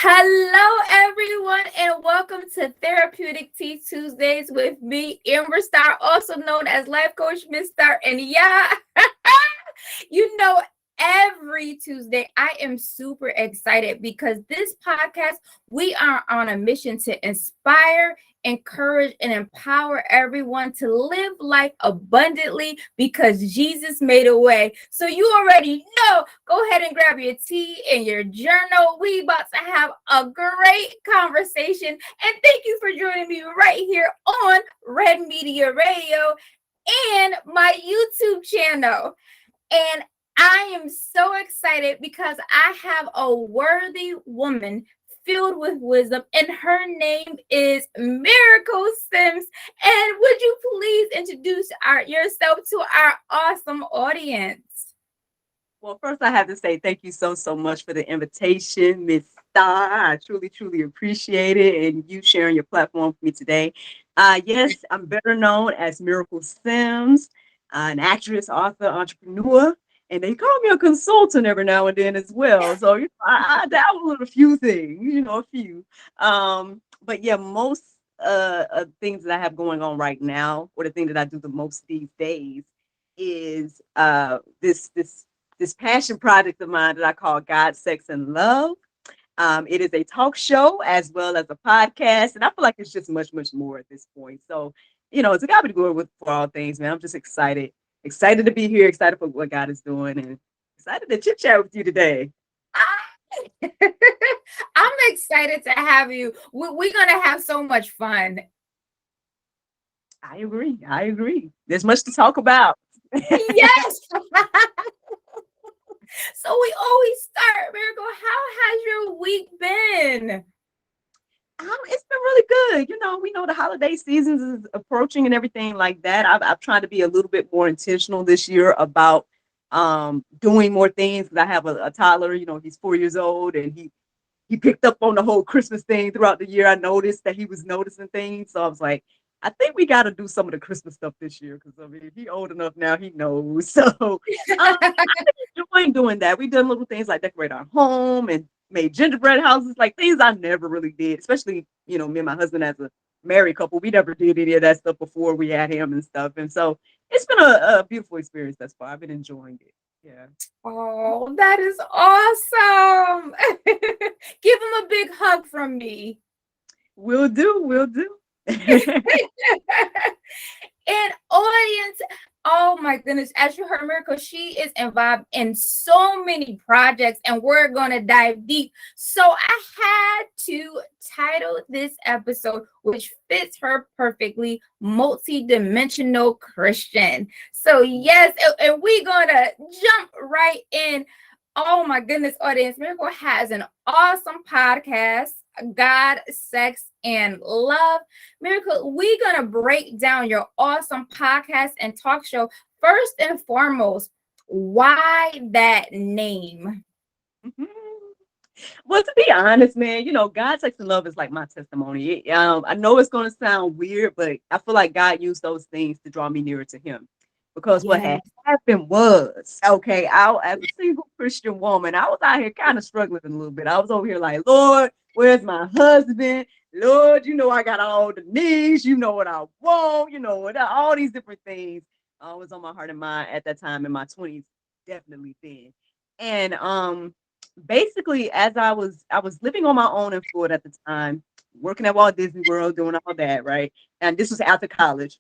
Hello, everyone, and welcome to Therapeutic Tea Tuesdays with me, Amber Star, also known as Life Coach Miss Star. And yeah, you know, every Tuesday I am super excited because this podcast, we are on a mission to inspire, encourage, and empower everyone to live life abundantly because Jesus made a way. So you already know, go ahead and grab your tea and your journal. We about to have a great conversation. And thank you for joining me right here on Red Media Radio and my YouTube channel. And I am so excited because I have a worthy woman filled with wisdom, and her name is Miracle Sims. And would you please introduce yourself to our awesome audience? Well, first I have to say thank you so much for the invitation, Miss Star. I truly appreciate it and you sharing your platform with me today. Yes, I'm better known as Miracle Sims, an actress, author, entrepreneur, and they call me a consultant every now and then as well. So I dabble in a few things, a few. But yeah, most things that I have going on right now, or the thing that I do the most these days, is this passion project of mine that I call God, Sex, and Love. It is a talk show as well as a podcast, and I feel like it's just much more at this point. So, it's a God be the glory for all things, man. I'm just excited to be here, excited for what God is doing, and excited to chit chat with you today. I'm excited to have you. We're going to have so much fun. I agree. There's much to talk about. Yes. So we always start, Miracle. How has your week been? It's been really good. We know the holiday seasons is approaching and everything like that. I've tried to be a little bit more intentional this year about doing more things because I have a toddler. He's 4 years old, and he picked up on the whole Christmas thing throughout the year. I noticed that he was noticing things, so I was like, I think we got to do some of the Christmas stuff this year because if he's old enough now, he knows. So I've been enjoying doing that. We done little things like decorate our home and made gingerbread houses, like things I never really did. Especially, me and my husband as a married couple, we never did any of that stuff before we had him and stuff. And so it's been a beautiful experience thus far. I've been enjoying it. Yeah. Oh, that is awesome. Give him a big hug from me. Will do. And audience, oh my goodness, as you heard Miracle, she is involved in so many projects and we're going to dive deep. So I had to title this episode, which fits her perfectly, Multidimensional Christian. So yes, and we're going to jump right in. Oh my goodness, audience, Miracle has an awesome podcast, God, Sex, and Love. Miracle, we're going to break down your awesome podcast and talk show. First and foremost, why that name? Mhm. Well, to be honest, man, God, Sex, and Love is like my testimony. I know it's going to sound weird, but I feel like God used those things to draw me nearer to Him. Because what had Yes. happened was, okay, as a single Christian woman, I was out here kind of struggling a little bit. I was over here like, Lord, where's my husband? Lord, I got all the needs. You know what I want. All these different things was on my heart and mind at that time in my 20s, definitely then. And basically, as I was living on my own in Florida at the time, working at Walt Disney World, doing all that, right? And this was after college,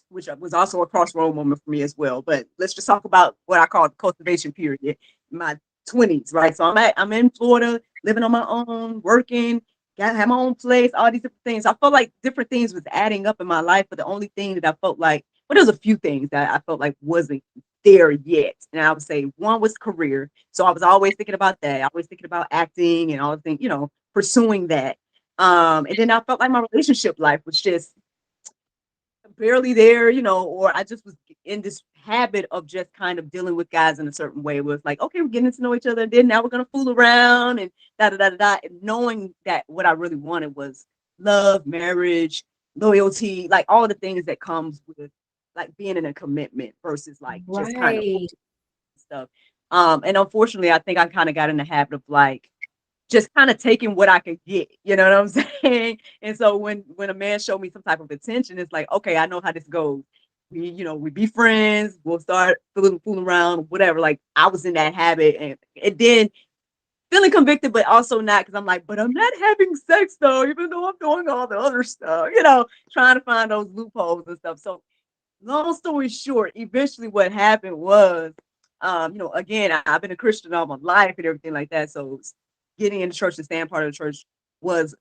which was also a crossroad moment for me as well. But let's just talk about what I call the cultivation period, my 20s, right? So I'm in Florida, living on my own, working, got have my own place, all these different things. I felt like different things was adding up in my life, but the only thing that I felt like, well, there was a few things that I felt like wasn't there yet. And I would say one was career. So I was always thinking about that. Always thinking about acting and all the things, pursuing that. And then I felt like my relationship life was just barely there, or I just was in this habit of just kind of dealing with guys in a certain way. Where it's like, okay, we're getting to know each other, and then now we're gonna fool around and da da da da da. And knowing that what I really wanted was love, marriage, loyalty, like all the things that comes with like being in a commitment versus like just kind of Right. stuff. And unfortunately, I think I kind of got in the habit of like just kind of taking what I could get, you know what I'm saying? And so when a man showed me some type of attention, it's like, okay, I know how this goes. We be friends, we'll start fooling around, whatever. Like I was in that habit, and then feeling convicted, but also not, because I'm like, but I'm not having sex though, even though I'm doing all the other stuff, trying to find those loopholes and stuff. So long story short, eventually what happened was, again, I've been a Christian all my life and everything like that. So getting into church and staying part of the church was,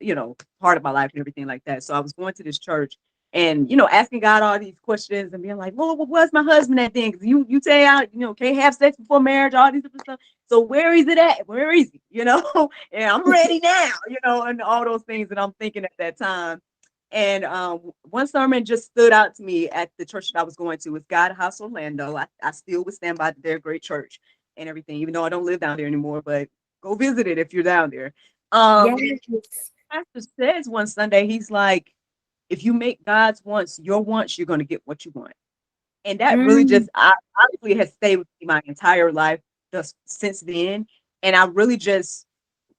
part of my life and everything like that. So I was going to this church and, asking God all these questions and being like, well, where's my husband at then? Because you say out, can't have sex before marriage, all these different stuff. So where is it at? Where is he? And I'm ready now, and all those things that I'm thinking at that time. And one sermon just stood out to me at the church that I was going to. Was God House Orlando. I still would stand by their great church and everything, even though I don't live down there anymore. But go visit it if you're down there. Yes. Pastor says one Sunday, he's like, if you make God's wants your wants, you're going to get what you want. And that really just, honestly has stayed with me my entire life just since then. And I really just,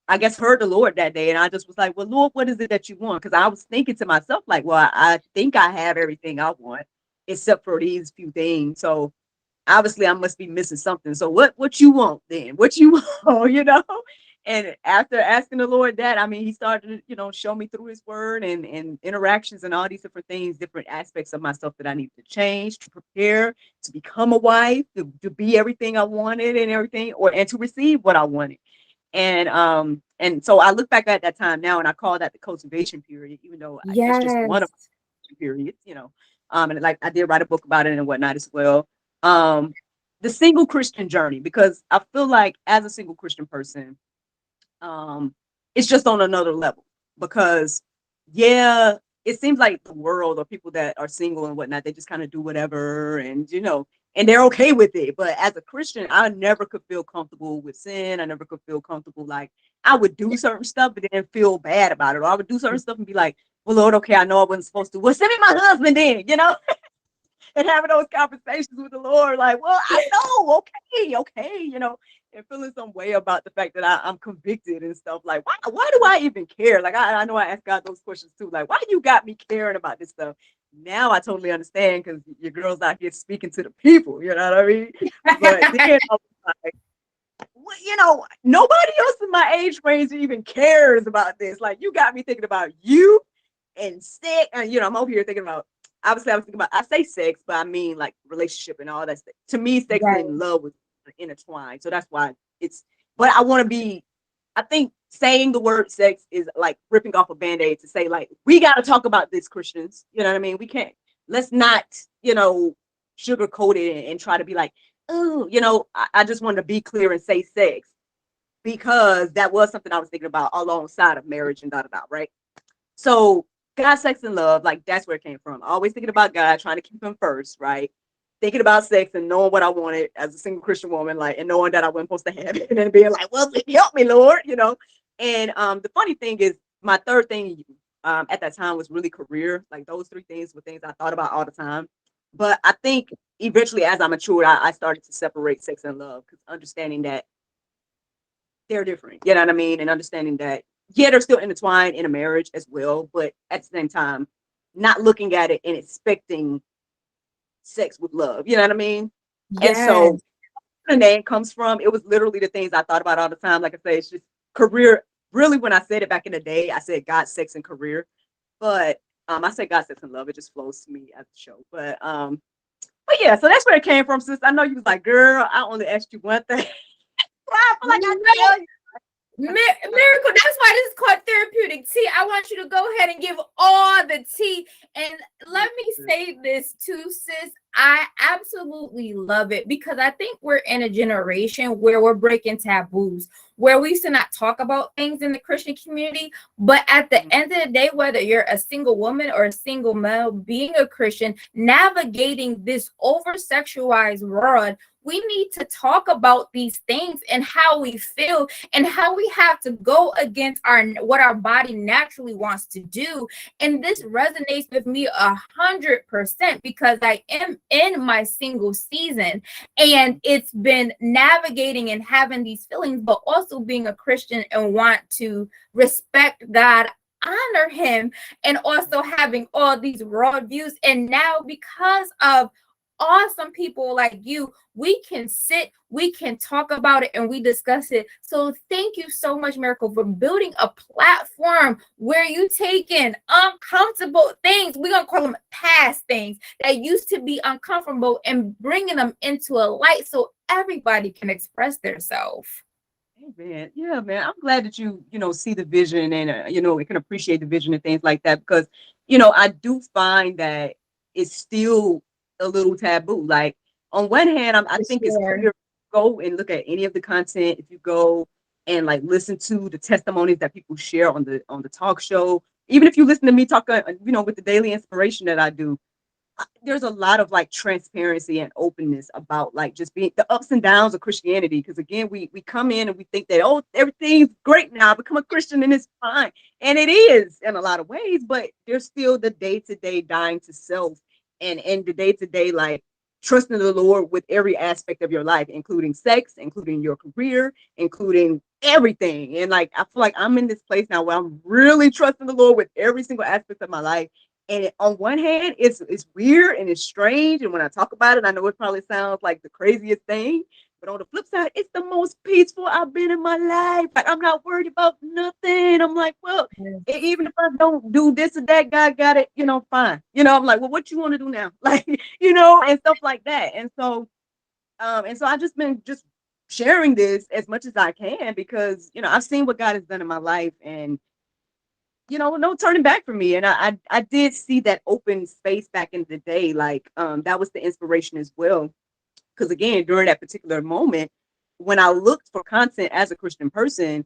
I guess, heard the Lord that day. And I just was like, well, Lord, what is it that you want? Because I was thinking to myself, like, well, I think I have everything I want, except for these few things. So obviously I must be missing something. So what you want then? What you want, And after asking the Lord that, I mean, he started to, show me through his word and interactions and all these different things, different aspects of myself that I needed to change, to prepare, to become a wife, to be everything I wanted and everything, and to receive what I wanted. And so I look back at that time now and I call that the cultivation period, even though it's just one of Yes. the periods. And like I did write a book about it and whatnot as well. Um, the single Christian journey, because I feel like as a single Christian person, it's just on another level, because yeah, it seems like the world or people that are single and whatnot, they just kind of do whatever and they're okay with it. But as a Christian, I never could feel comfortable with sin. I never could feel comfortable. Like I would do certain stuff, but then feel bad about it. Or I would do certain stuff and be like, well, Lord, okay, I know I wasn't supposed to. Well, send me my husband then. And having those conversations with the Lord, like, well, I know, okay, and feeling some way about the fact that I'm convicted and stuff. Like, why do I even care? Like, I know I ask God those questions too. Like, why you got me caring about this stuff? Now I totally understand, because your girl's out here speaking to the people, you know what I mean? But then I was like, well, nobody else in my age range even cares about this. Like, you got me thinking about you and sick, and I'm over here thinking about. Obviously, I was thinking about. I say sex, but I mean like relationship and all that stuff. To me, sex Right. and love was intertwined, so that's why it's. But I want to be. I think saying the word sex is like ripping off a band-aid to say, like, we got to talk about this, Christians. You know what I mean? We can't. Let's not, sugarcoat it and try to be like, oh, I just wanted to be clear and say sex, because that was something I was thinking about alongside of marriage and right? So God, sex, and love, like that's where it came from. Always thinking about God, trying to keep him first, right? Thinking about sex and knowing what I wanted as a single Christian woman, like, and knowing that I wasn't supposed to have it, and then being like, well, help me, Lord. And the funny thing is, my third thing at that time was really career. Like those three things were things I thought about all the time. But I think eventually, as I matured, I started to separate sex and love, because understanding that they're different, you know what I mean? And understanding that, yeah, they're still intertwined in a marriage as well, but at the same time, not looking at it and expecting sex with love, you know what I mean? And so Yes. the name comes from, it was literally the things I thought about all the time. Like I say, it's just career. Really, when I said it back in the day, I said God, sex, and career. But I said God, sex, and love. It just flows to me as a show. But yeah, so that's where it came from, sis. I know you was like, girl, I only asked you one thing. I feel like I tell you. Miracle, that's why this is called therapeutic tea. I want you to go ahead and give all the tea. And let me say this too, sis. I absolutely love it, because I think we're in a generation where we're breaking taboos, where we used to not talk about things in the Christian community. But at the end of the day, whether you're a single woman or a single male, being a Christian, navigating this over sexualized world, we need to talk about these things and how we feel and how we have to go against what our body naturally wants to do. And this resonates with me 100% because I am in my single season, and it's been navigating and having these feelings, but also being a Christian and want to respect God, honor him, and also having all these raw views. And now, because of awesome people like you, we can sit, we can talk about it, and we discuss it. So thank you so much, Miracle, for building a platform where you taking uncomfortable things, we're gonna call them past things that used to be uncomfortable, and bringing them into a light so everybody can express themselves. Man, yeah, man. I'm glad that you see the vision and, it can appreciate the vision and things like that because, I do find that it's still a little taboo. Like, on one hand, I For think it's sure. clear. Go and look at any of the content. If you go and like listen to the testimonies that people share on the talk show, even if you listen to me talk, with the daily inspiration that I do, there's a lot of like transparency and openness about like just being the ups and downs of Christianity. Because again, we come in and we think that, oh, everything's great now, become a Christian and it's fine. And it is in a lot of ways, but there's still the day-to-day dying to self and the day-to-day like trusting the Lord with every aspect of your life, including sex, including your career, including everything. And like I feel like I'm in this place now where I'm really trusting the Lord with every single aspect of my life. And on one hand, it's weird and it's strange. And when I talk about it, I know it probably sounds like the craziest thing. But on the flip side, it's the most peaceful I've been in my life. Like, I'm not worried about nothing. I'm like, well, even if I don't do this or that, God got it, fine. I'm like, well, what you want to do now? Like, and stuff like that. And so I've just been just sharing this as much as I can because, I've seen what God has done in my life, and no turning back for me. And I did see that open space back in the day. Like, that was the inspiration as well. Because again, during that particular moment, when I looked for content as a Christian person,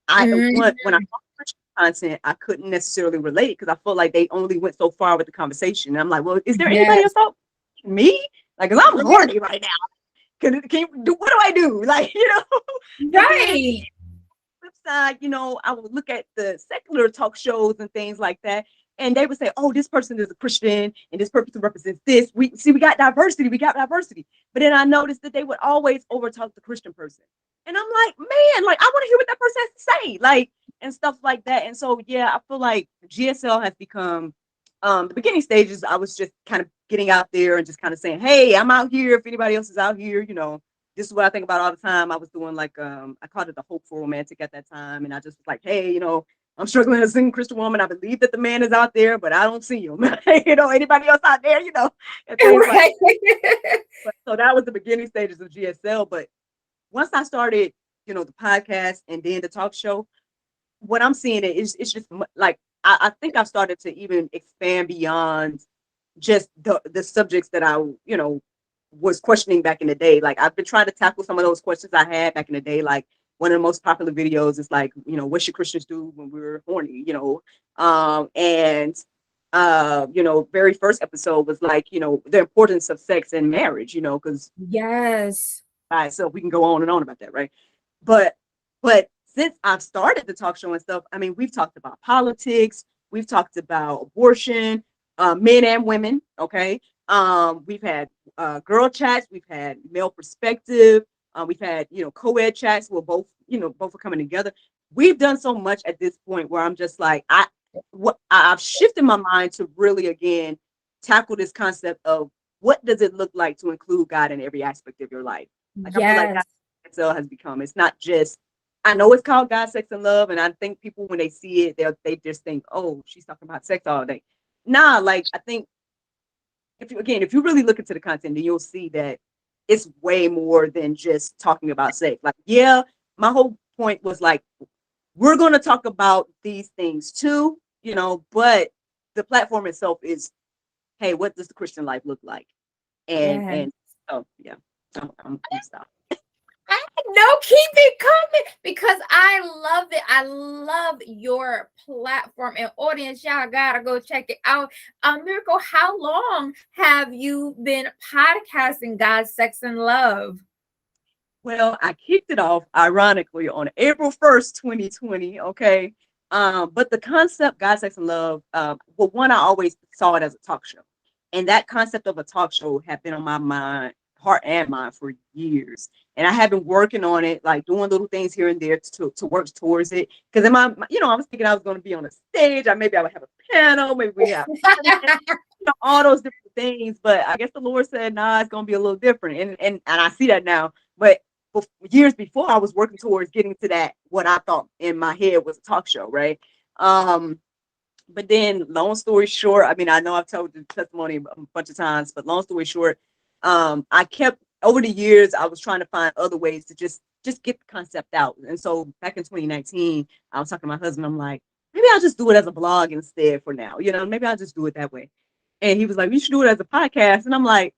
when I saw Christian content, I couldn't necessarily relate because I felt like they only went so far with the conversation. And I'm like, well, is there anybody Yes. else out me? Like, cause I'm horny right now. Can you do, what do I do? Like, and then Right. flip side, I would look at the secular talk shows and things like that, and they would say, "Oh, this person is a Christian, and this person represents this." We got diversity, we got diversity. But then I noticed that they would always overtalk the Christian person, and I'm like, man, like I want to hear what that person has to say, like and stuff like that. And so, yeah, I feel like GSL has become. The beginning stages, I was just kind of getting out there and just kind of saying, "Hey, I'm out here. If anybody else is out here, this is what I think about all the time." I was doing like I called it the hopeful romantic at that time, and I just was like, hey, I'm struggling as a single Christian woman. I believe that the man is out there, but I don't see him. Anybody else out there, and things like Right. that. So that was the beginning stages of GSL. But once I started, the podcast and then the talk show, what I'm seeing is it's just like I think I've started to even expand beyond just the subjects that I, was questioning back in the day. Like, I've been trying to tackle some of those questions I had back in the day. Like, one of the most popular videos is like, what should Christians do when we're horny? And very first episode was like, the importance of sex and marriage, because Yes. by itself we can go on and on about that, right? But since I've started the talk show and stuff, I mean, we've talked about politics, we've talked about abortion, men and women. Okay, we've had girl chats, we've had male perspective, we've had co-ed chats where both are coming together. We've done so much at this point where I'm just like I've shifted my mind to really again tackle this concept of what does it look like to include God in every aspect of your life. Like, I feel like Yes. God has become. It's not just. I know it's called God, Sex, and Love, and I think people when they see it, they just think, "Oh, she's talking about sex all day." Nah, like I think if you really look into the content, then you'll see that it's way more than just talking about sex. Like, yeah, my whole point was like, we're going to talk about these things too, but the platform itself is, hey, what does the Christian life look like? And Yes. and so yeah, I'm stop. No, keep it coming because I love it. I love your platform and audience. Y'all gotta go check it out. Miracle, how long have you been podcasting God, Sex, and Love? Well, I kicked it off ironically on April 1st, 2020. Okay. But the concept, God, Sex, and Love, well, one, I always saw it as a talk show. And that concept of a talk show had been on my mind, heart and mind for years. And I have been working on it, like doing little things here and there to work towards it. Because in I was thinking I was going to be on a stage. Maybe I would have a piano, maybe we have all those different things. But I guess the Lord said, nah, it's going to be a little different. And I see that now. But years before, I was working towards getting to that, what I thought in my head was a talk show, right? But then, long story short, I mean, I know I've told the testimony a bunch of times, but long story short, I kept, over the years, I was trying to find other ways to just get the concept out. And so back in 2019, I was talking to my husband. I'm like, maybe I'll just do it as a blog instead for now. Maybe I'll just do it that way. And he was like, you should do it as a podcast. And I'm like,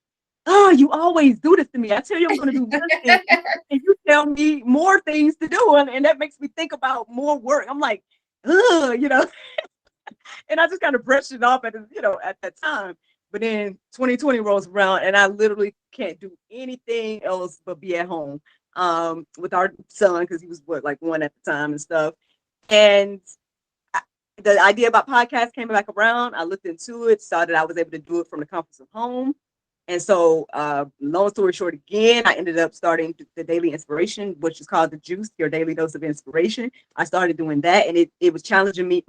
oh, you always do this to me. I tell you I'm going to do one thing, and you tell me more things to do. And that makes me think about more work. I'm like, ugh. And I just kind of brushed it off at that time. But then 2020 rolls around, and I literally can't do anything else but be at home with our son, because he was like 1 at the time and stuff. And the idea about podcasts came back around. I looked into it, saw that I was able to do it from the comfort of home. And so, long story short, again, I ended up starting the Daily Inspiration, which is called the Juice, your daily dose of inspiration. I started doing that, and it was challenging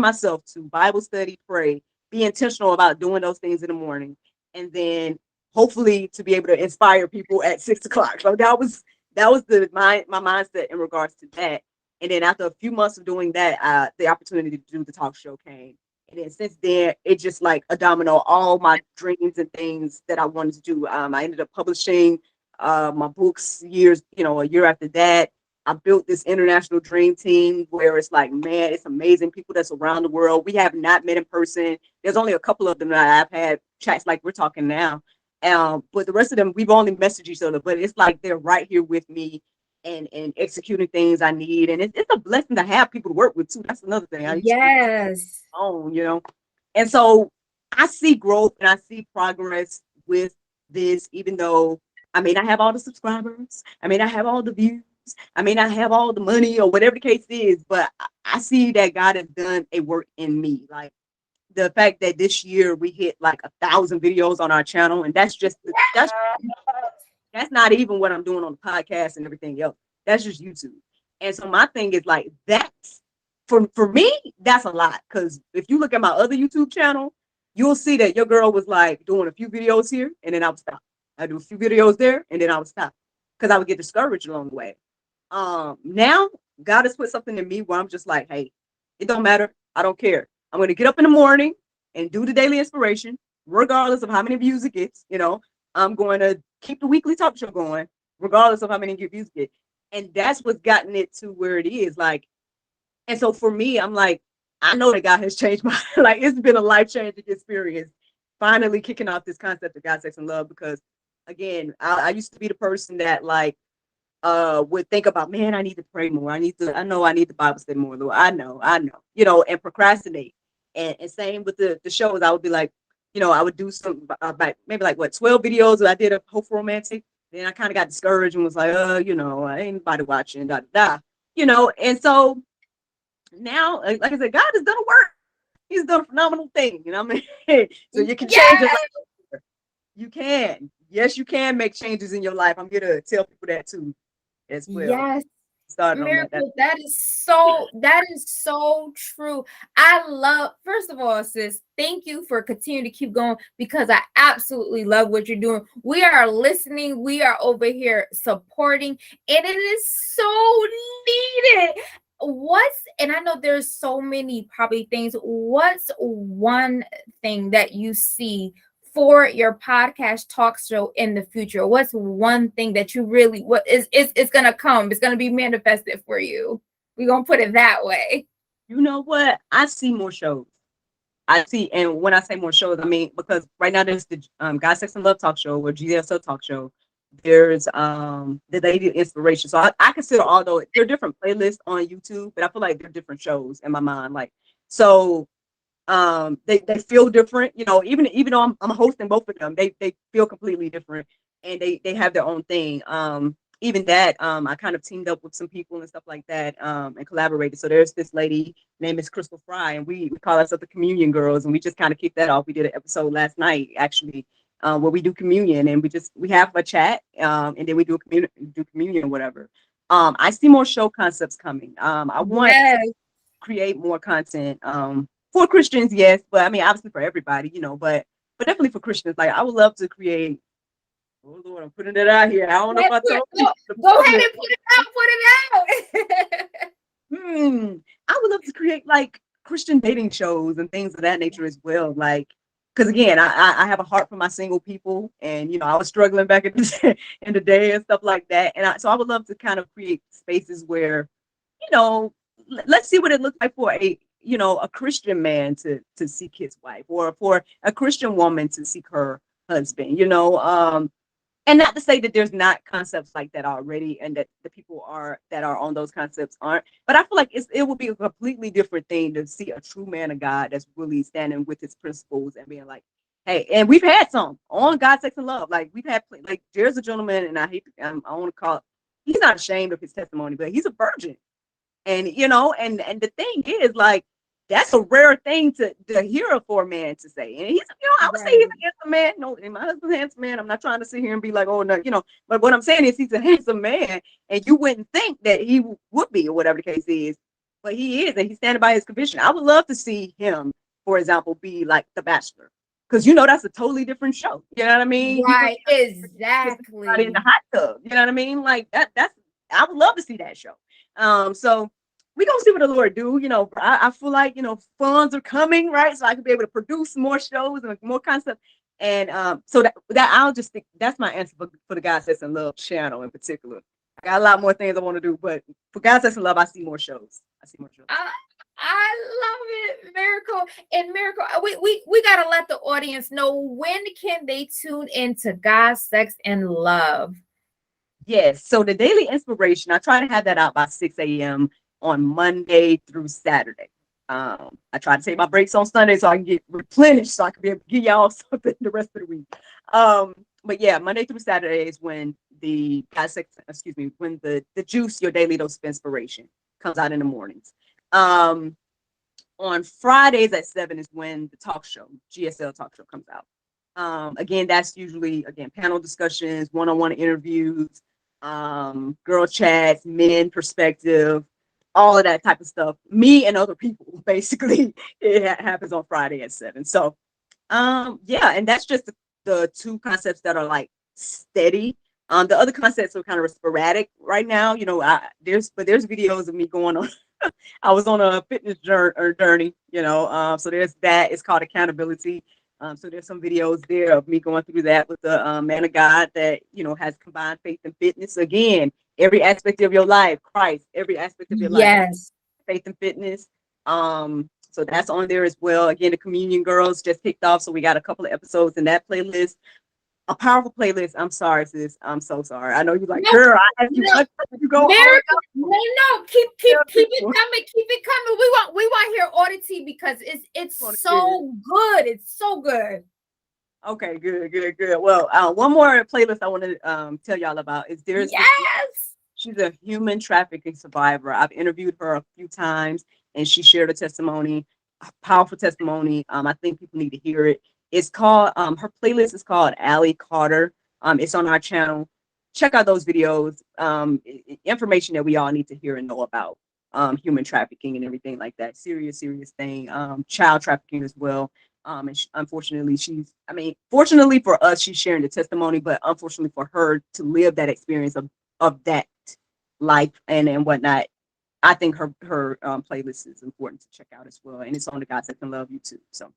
myself to Bible study, pray, be intentional about doing those things in the morning, and then hopefully to be able to inspire people at 6 o'clock. So that was my mindset in regards to that. And then after a few months of doing that, the opportunity to do the talk show came. And then since then, it's just like a domino, all my dreams and things that I wanted to do. I ended up publishing my books a year after that. I built this international dream team where it's like, man, it's amazing people that's around the world. We have not met in person. There's only a couple of them that I've had chats like we're talking now. But the rest of them, we've only messaged each other. But it's like they're right here with me and executing things I need. And it's a blessing to have people to work with too. That's another thing. I used to Yes. And so I see growth and I see progress with this, even though I may not have all the subscribers, I may not have all the views, I may not have all the money or whatever the case is, but I see that God has done a work in me. Like the fact that this year we hit like 1,000 videos on our channel, and that's not even what I'm doing on the podcast and everything else. That's just YouTube. And so my thing is like, that's for me, that's a lot. Because if you look at my other YouTube channel, you'll see that your girl was like doing a few videos here, and then I would stop. I do a few videos there, and then I would stop because I would get discouraged along the way. Now God has put something in me where I'm just like, hey, it don't matter. I don't care. I'm going to get up in the morning and do the daily inspiration, regardless of how many views it gets. I'm going to keep the weekly talk show going, regardless of how many views it get. And that's what's gotten it to where it is. Like, and so for me, I'm like, I know that God has changed my like, it's been a life-changing experience finally kicking off this concept of God, Sex, and Love, because again, I used to be the person that like would think about, man, I need to pray more. I know I need the Bible study more, Lord. I know, and procrastinate. And same with the shows. I would be like, I would do some maybe like 12 videos. I did a Hopeful Romantic. Then I kind of got discouraged and was like, I ain't nobody watching, and so now, like I said, God has done a work. He's done a phenomenal thing. You know what I mean? So you can change your life. You can. Yes, you can make changes in your life. I'm here to tell people that too, as well. Yes. Started on that. Miracle, that is so true. First of all, sis, thank you for continuing to keep going, because I absolutely love what you're doing. We are listening, we are over here supporting, and it is so needed. And I know there's so many probably things. What's one thing that you see for your podcast talk show in the future? What's one thing that you really, it's gonna come, it's gonna be manifested for you? We're gonna put it that way. You know what? I see more shows. I see, and when I say more shows, I mean, because right now there's the God, Sex, and Love talk show or GSL talk show. There's the Lady Inspiration. So I consider, although they're different playlists on YouTube, but I feel like they're different shows in my mind. Like, so they feel different, you know, even though I'm hosting both of them, they feel completely different, and they have their own thing. Even that, I kind of teamed up with some people and stuff like that, and collaborated. So there's this lady named Miss Crystal Fry, and we call ourselves the Communion Girls, and we just kind of kicked that off. We did an episode last night, actually, where we do communion, and we have a chat, and then we do communion or whatever. I see more show concepts coming. I want to Yes. create more content, for Christians, yes, but I mean, obviously for everybody, you know, but definitely for Christians. Like, I would love to create. Oh Lord, I'm putting it out here. I don't know if I told you. Go ahead and put it out. Put it out. I would love to create like Christian dating shows and things of that nature as well. Like, because again, I have a heart for my single people, and you know, I was struggling back in in the day and stuff like that, and so I would love to kind of create spaces where, you know, let's see what it looks like for a, you know, a Christian man to seek his wife, or for a Christian woman to seek her husband, you know. And not to say that there's not concepts like that already, and that the people are that are on those concepts aren't, but I feel like it would be a completely different thing to see a true man of God that's really standing with his principles and being like, hey. And we've had some on God, Sex, and Love. Like, we've had, like, there's a gentleman, and I want to call it, he's not ashamed of his testimony, but he's a virgin. And you know, and the thing is, like, that's a rare thing to hear for a man to say. And he's, you know, I would say he's a handsome man. No, and my husband's a handsome man. I'm not trying to sit here and be like, oh no, you know, but what I'm saying is he's a handsome man, and you wouldn't think that he would be, or whatever the case is, but he is, and he's standing by his conviction. I would love to see him, for example, be like The Bachelor, because you know that's a totally different show. You know what I mean? You put Right, somebody in the exactly. hot tub. You know what I mean? Like that's I would love to see that show. So we gonna see what the Lord do. You know, I feel like, you know, funds are coming, right? So I could be able to produce more shows and more concepts. And so that I'll just think that's my answer for the God, Sex, and Love channel in particular. I got a lot more things I want to do, but for God, Sex, and Love, I see more shows. I see more shows. I love it, Miracle. And Miracle, we gotta let the audience know, when can they tune into God, Sex, and Love? Yes. So the daily inspiration, I try to have that out by 6 a.m. on Monday through Saturday. I try to take my breaks on Sunday so I can get replenished, so I can be able to give y'all something the rest of the week. But yeah, Monday through Saturday is when when the juice, your daily dose of inspiration, comes out in the mornings. On Fridays at 7 is when the talk show, GSL talk show, comes out. Again, that's usually, again, panel discussions, one-on-one interviews, girl chats, men perspective, all of that type of stuff. Me and other people, basically. It happens on Friday at 7. So yeah, and that's just the two concepts that are like steady. The other concepts are kind of sporadic right now. You know, there's videos of me going on. I was on a fitness journey, you know. So there's that. It's called Accountability. So there's some videos there of me going through that with the man of God that, you know, has combined faith and fitness. Again, every aspect of your life, Christ, every aspect of your life, Yes. faith and fitness. So that's on there as well. Again, the Communion Girls just kicked off, so we got a couple of episodes in that playlist. A powerful playlist. I'm sorry, sis. I'm so sorry. I know you like, No, girl. I have you, no, you go hard. Miracle. No, keep it coming. Keep it coming. We want to hear Oddity, because it's so good. It's so good. Okay, good. Well, one more playlist I want to tell y'all about is there's this. Yes. She's a human trafficking survivor. I've interviewed her a few times, and she shared a testimony, a powerful testimony. I think people need to hear it. It's called, her playlist is called Allie Carter. It's on our channel. Check out those videos. Information that we all need to hear and know about human trafficking and everything like that. Serious thing. Child trafficking as well. And unfortunately, fortunately for us, she's sharing the testimony, but unfortunately for her to live that experience of that life and whatnot. I think her playlist is important to check out as well, and it's on the God, Sex, and Love YouTube. So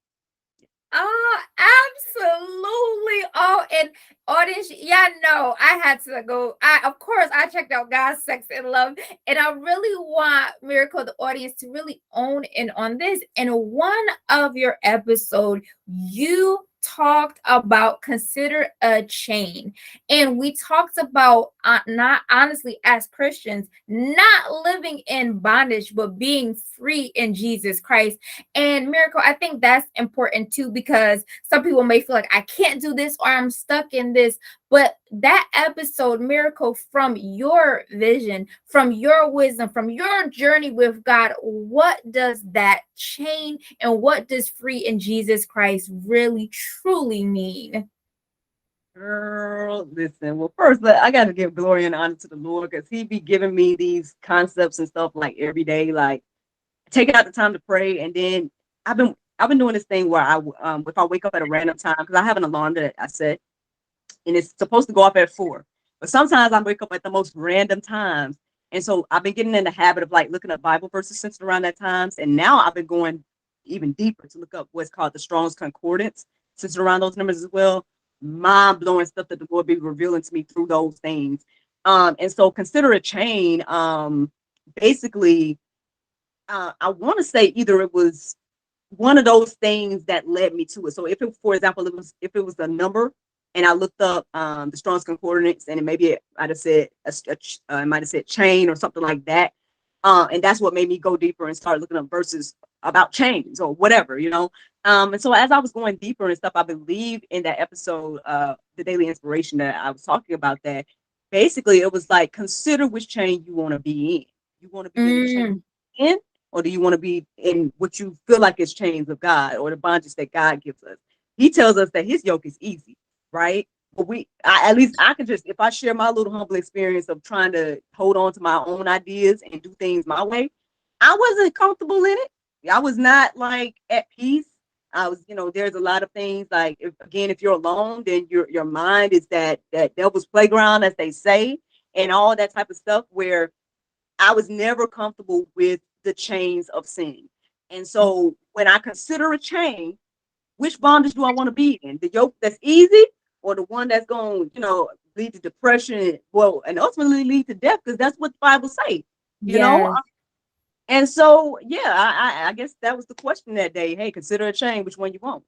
Oh, absolutely. Oh, and audience, yeah, no, I had to go. Of course, I checked out God, Sex, and Love, and I really want Miracle, the audience, to really own in on this. In one of your episode, you talked about consider a chain, and we talked about not honestly as Christians, not living in bondage, but being free in Jesus Christ. And Miracle, I think that's important too, because some people may feel like I can't do this or I'm stuck in this. But that episode, Miracle, from your vision, from your wisdom, from your journey with God, what does that chain and what does free in Jesus Christ really, truly mean? Girl, listen. Well, first, I got to give glory and honor to the Lord because He be giving me these concepts and stuff like every day, like taking out the time to pray. And then I've been doing this thing where if I wake up at a random time, because I have an alarm that I set, and it's supposed to go off at 4. But sometimes I wake up at the most random times. And so I've been getting in the habit of like looking up Bible verses since around that times. And now I've been going even deeper to look up what's called the Strong's Concordance since around those numbers as well. Mind blowing stuff that the Lord be revealing to me through those things. And so consider a chain. Basically, I want to say either it was one of those things that led me to it. So if it, for example, if it was a number, and I looked up the Strong's Concordance, and it might have said it might have said chain or something like that, and that's what made me go deeper and start looking up verses about chains or whatever, you know. And so as I was going deeper and stuff, I believe in that episode, the Daily Inspiration, that I was talking about, that basically it was like, consider which chain you want to be in. You want to be in the chain in, or do you want to be in what you feel like is chains of God or the bondage that God gives us? He tells us that His yoke is easy, right? But at least I can just, if I share my little humble experience of trying to hold on to my own ideas and do things my way, I wasn't comfortable in it. I was not like at peace. I was, there's a lot of things like, if you're alone, then your mind is that devil's playground, as they say, and all that type of stuff, where I was never comfortable with the chains of sin. And so when I consider a chain, which bondage do I want to be in? The yoke that's easy, or the one that's going, lead to depression, well, and ultimately lead to death, because that's what the Bible says, you know? Yes. And so, yeah, I guess that was the question that day. Hey, consider a chain, which one you want.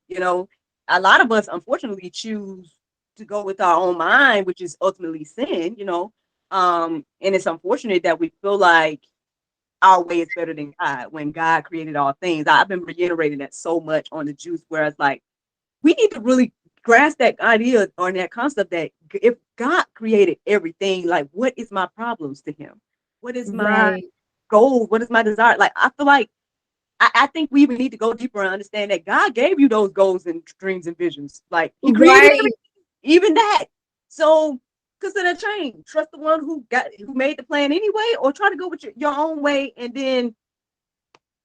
A lot of us, unfortunately, choose to go with our own mind, which is ultimately sin, and it's unfortunate that we feel like our way is better than God when God created all things. I've been reiterating that so much on the juice, where it's like, we need to really grasp that idea or that concept that if God created everything, like, what is my problems to Him? What is my Right. goal? What is my desire? Like, I feel like I think we even need to go deeper and understand that God gave you those goals and dreams and visions. Like, He created Right. everything, even that. So consider change. Trust the one who made the plan anyway, or try to go with your own way and then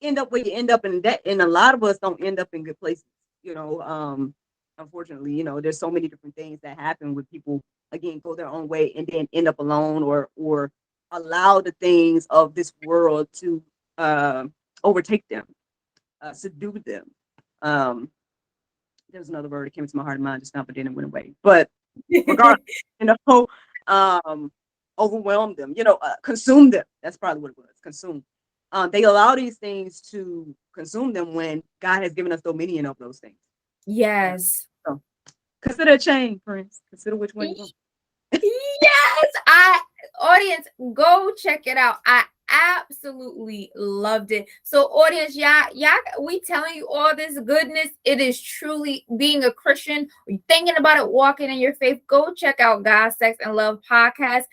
end up where you end up. In that, and a lot of us don't end up in good places, unfortunately. There's so many different things that happen with people, again, go their own way and then end up alone, or allow the things of this world to overtake them, subdue them. There's another word that came to my heart and mind just now, but then it went away. But regardless, um, overwhelm them, consume them. That's probably what it was, consume. They allow these things to consume them when God has given us dominion of those things. Yes. So consider a chain, friends. Consider which one you want. Yes, audience, go check it out. I absolutely loved it. So audience, y'all, we telling you all this goodness. It is truly being a Christian, or thinking about it, walking in your faith. Go check out God, Sex, and Love podcast.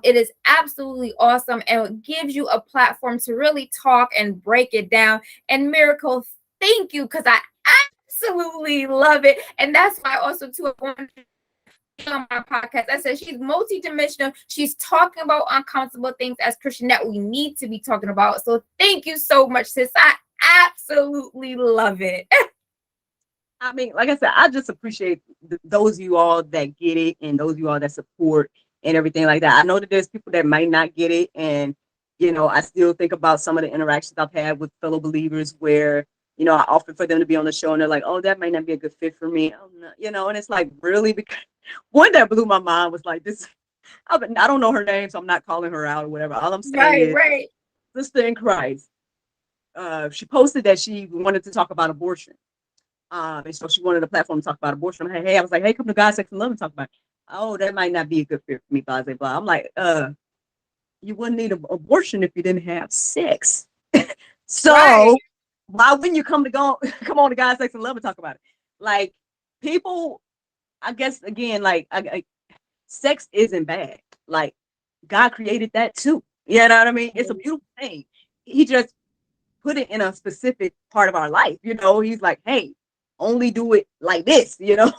It is absolutely awesome, and it gives you a platform to really talk and break it down. And Miracle, thank you, because I absolutely love it. And that's why also too, I wanted on my podcast, I said she's multidimensional. She's talking about uncomfortable things as Christian that we need to be talking about. So thank you so much, sis. I absolutely love it. I mean, like I said, I just appreciate those of you all that get it, and those of you all that support and everything like that. I know that there's people that might not get it, and I still think about some of the interactions I've had with fellow believers where I offer for them to be on the show, and they're like, "Oh, that might not be a good fit for me," and it's like, really, because one that blew my mind was like this. I don't know her name, so I'm not calling her out or whatever. All I'm saying is, Right. sister in Christ, she posted that she wanted to talk about abortion. And so she wanted a platform to talk about abortion. Hey, I was like, hey, come to God, Sex, and Love and talk about it. Oh, that might not be a good fit for me, blah, blah, blah. I'm like, you wouldn't need an abortion if you didn't have sex. Right. So why wouldn't you come on to God, Sex, and Love and talk about it? Like, people, I guess, again, like, sex isn't bad. Like, God created that too. You know what I mean? It's a beautiful thing. He just put it in a specific part of our life. He's like, hey, only do it like this, and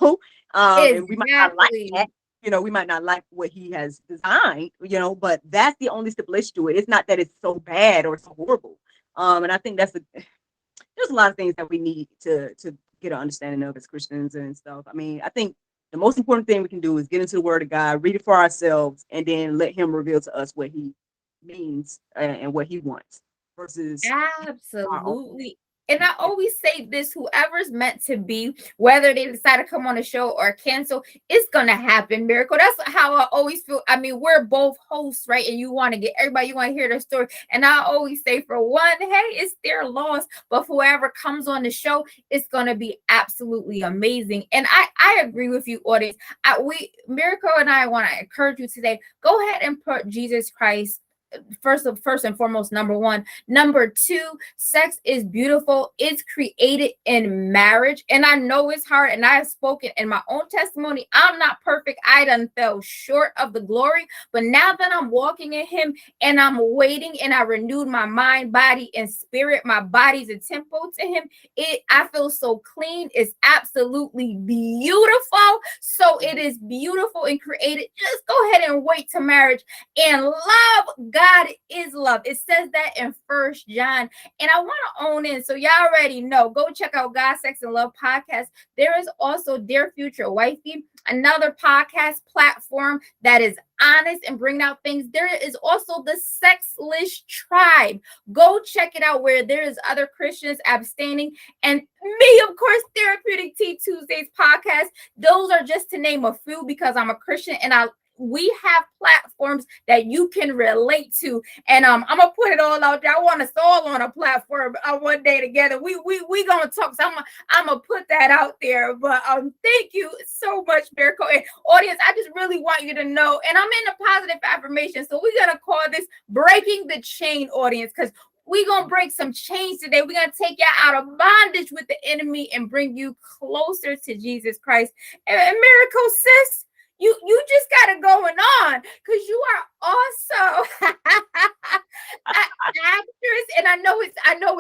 we might not like that. Exactly. We might not like what he has designed, but that's the only stipulation to it. It's not that it's so bad or so horrible. And I think there's a lot of things that we need to get an understanding of as Christians and stuff. I mean, I think the most important thing we can do is get into the Word of God, read it for ourselves, and then let Him reveal to us what He means and what He wants versus our own. Absolutely. And I always say this, whoever's meant to be, whether they decide to come on the show or cancel, it's going to happen, Miracle. That's how I always feel. I mean, we're both hosts, right? And you want to get everybody, you want to hear their story. And I always say, for one, hey, it's their loss. But whoever comes on the show, it's going to be absolutely amazing. And I agree with you, audience. Miracle and I want to encourage you today, go ahead and put Jesus Christ first and foremost, number one. Number two, sex is beautiful. It's created in marriage. And I know it's hard. And I have spoken in my own testimony. I'm not perfect. I done fell short of the glory. But now that I'm walking in him and I'm waiting and I renewed my mind, body, and spirit, my body's a temple to him. I feel so clean. It's absolutely beautiful. So it is beautiful and created. Just go ahead and wait to marriage and love. God is love. It says that in 1 John. And I want to own in. So y'all already know. Go check out God, Sex, and Love podcast. There is also Dear Future Wifey, another podcast platform that is honest and bring out things. There is also the Sexless Tribe. Go check it out where there is other Christians abstaining. And me, of course, Therapeutic Tea Tuesdays podcast. Those are just to name a few because I'm a Christian and we have platforms that you can relate to, and I'm gonna put it all out there. I want us all on a platform one day together. We gonna talk. So I'm gonna put that out there. But thank you so much, Miracle and audience. I just really want you to know, and I'm in the positive affirmation. So we're gonna call this breaking the chain, audience, because we're gonna break some chains today. We're gonna take you out of bondage with the enemy and bring you closer to Jesus Christ. And Miracle, sis, you just got it going on because you are also an actress, and I know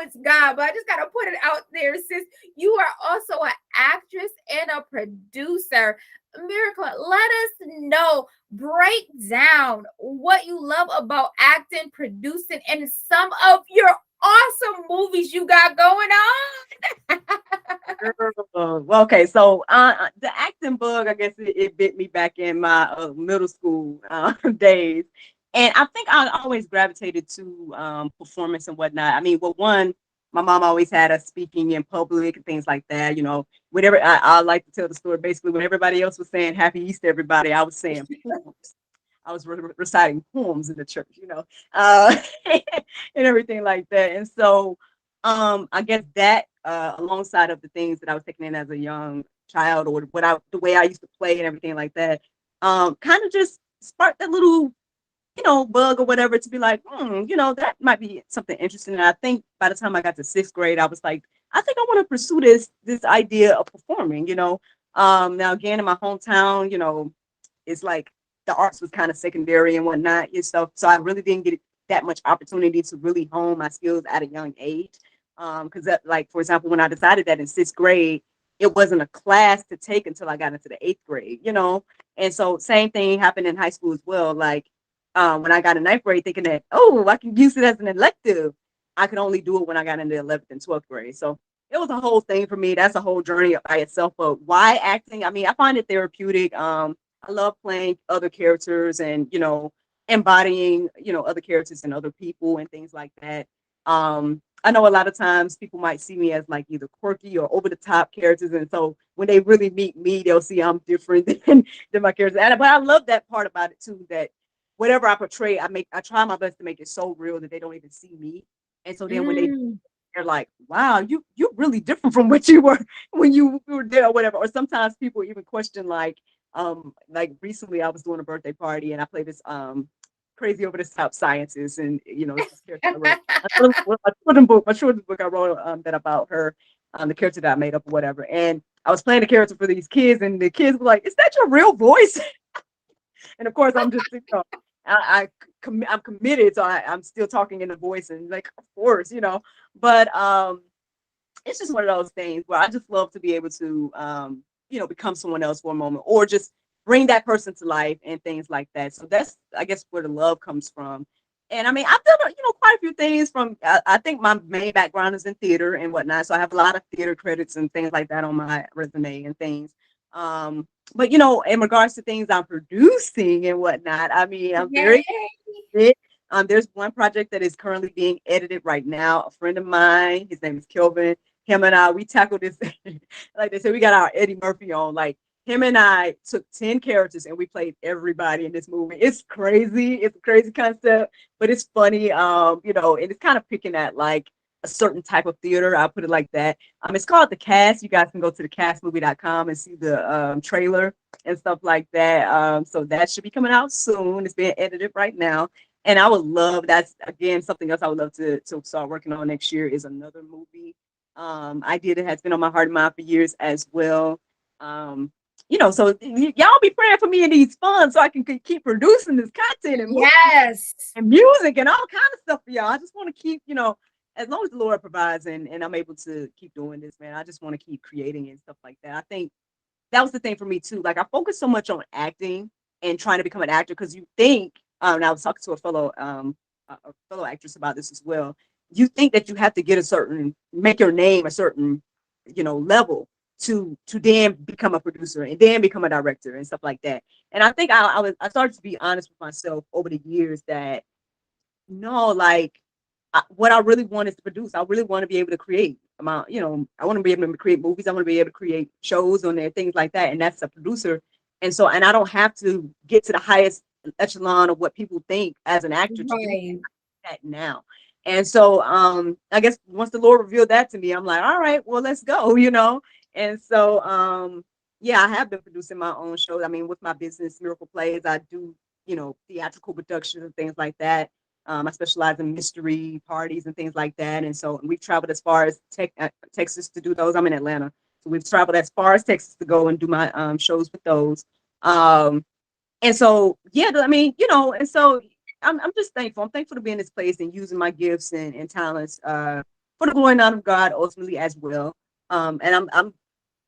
it's God, but I just gotta put it out there, sis. You are also an actress and a producer. Miracle, let us know, break down what you love about acting, producing, and some of your awesome movies you got going on. Well, okay, so the acting bug, I guess it bit me back in my middle school days, and I think I always gravitated to performance and whatnot. I mean, well, one, my mom always had us speaking in public and things like that. Whenever I like to tell the story, basically when everybody else was saying "Happy Easter, everybody," I was saying poems. I was reciting poems in the church, and everything like that. And so, I guess that alongside of the things that I was taking in as a young child, or the way I used to play and everything like that, kind of just sparked that little, bug or whatever to be like, that might be something interesting. And I think by the time I got to 6th grade, I was like, I think I want to pursue this idea of performing. Now again in my hometown, it's like the arts was kind of secondary and whatnot and stuff. So I really didn't get that much opportunity to really hone my skills at a young age. Because that, like, for example, when I decided that in 6th grade, it wasn't a class to take until I got into the 8th grade, And so same thing happened in high school as well. Like when I got in 9th grade, thinking that, I can use it as an elective, I could only do it when I got into 11th and 12th grade. So it was a whole thing for me. That's a whole journey by itself. But why acting? I mean, I find it therapeutic. I love playing other characters and, embodying, other characters and other people and things like that. I know a lot of times people might see me as like either quirky or over the top characters. And so when they really meet me, they'll see I'm different than my characters. But I love that part about it too, that whatever I portray, I try my best to make it so real that they don't even see me. And so then when they they're like, wow, you're really different from what you were when you were there or whatever. Or sometimes people even question like recently I was doing a birthday party and I played this crazy over the top sciences, and it's this character I wrote. My children's book I wrote that about her, the character that I made up or whatever. And I was playing the character for these kids, and the kids were like, "Is that your real voice?" And of course, I'm just I'm committed, so I'm still talking in the voice, and like, of course, But it's just one of those things where I just love to be able to become someone else for a moment, or just bring that person to life and things like that. So that's, I guess, where the love comes from. And I mean, I've done quite a few things from. I think my main background is in theater and whatnot, so I have a lot of theater credits and things like that on my resume and things. But in regards to things I'm producing and whatnot, I mean, I'm Yay. very excited. There's one project that is currently being edited right now. A friend of mine, his name is Kelvin. Him and I, we tackled this. Like they said, we got our Eddie Murphy on. Like, him and I took 10 characters and we played everybody in this movie. It's crazy. It's a crazy concept, but it's funny. And it's kind of picking at like a certain type of theater. I'll put it like that. It's called The Cast. You guys can go to thecastmovie.com and see the trailer and stuff like that. So that should be coming out soon. It's being edited right now. And I would love, that's again something else I would love to start working on next year, is another movie idea that has been on my heart and mind for years as well. So y'all be praying for me in these funds so I can keep producing this content and Yes. and music and all kind of stuff for y'all. I just want to keep, as long as the Lord provides and I'm able to keep doing this, man, I just want to keep creating and stuff like that. I think that was the thing for me too. Like, I focus so much on acting and trying to become an actor, because you think, and I was talking to a fellow actress about this as well. You think that you have to make your name a certain, level to then become a producer and then become a director and stuff like that. And I think I started to be honest with myself over the years that no, like, what I really want is to produce. I really want to be able to create. I want to be able to create movies. I want to be able to create shows on there, things like that. And that's a producer. And I don't have to get to the highest echelon of what people think as an actor to do Right. that now. And so I guess once the Lord revealed that to me, I'm like, all right, well, let's go. And so yeah, I have been producing my own shows. I mean, with my business, Miracle Plays, I do, theatrical productions and things like that. I specialize in mystery parties and things like that. And so we've traveled as far as Texas to do those. I'm in Atlanta. So we've traveled as far as Texas to go and do my shows with those. And so, yeah, I mean, and so I'm just thankful. I'm thankful to be in this place and using my gifts and talents for the glory and honor of God ultimately as well. And I'm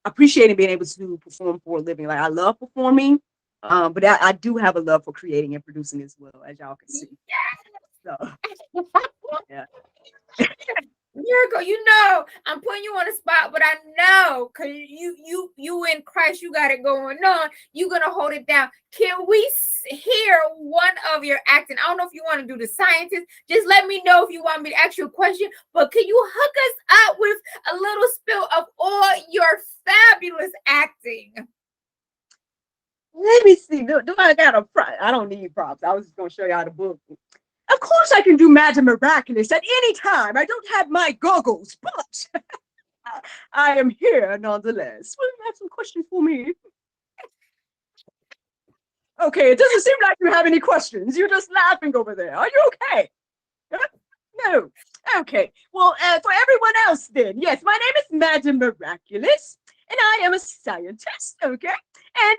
appreciating being able to perform for a living. Like, I love performing, but I do have a love for creating and producing as well, as y'all can see. So, yeah. Miracle, I'm putting you on the spot, but I know because you in Christ, you got it going on. You're gonna hold it down. Can we hear one of your acting? I don't know if you want to do the scientist. Just let me know if you want me to ask you a question. But can you hook us up with a little spill of all your fabulous acting? Let me see. Do I got a prop? I don't need props. I was just gonna show y'all the book. Of course, I can do Magic Miraculous at any time. I don't have my goggles, but I am here nonetheless. Well, you have some questions for me? Okay, it doesn't seem like you have any questions. You're just laughing over there. Are you okay? No. Okay. Well, for everyone else, then, yes, my name is Madam Miraculous, and I am a scientist. Okay, and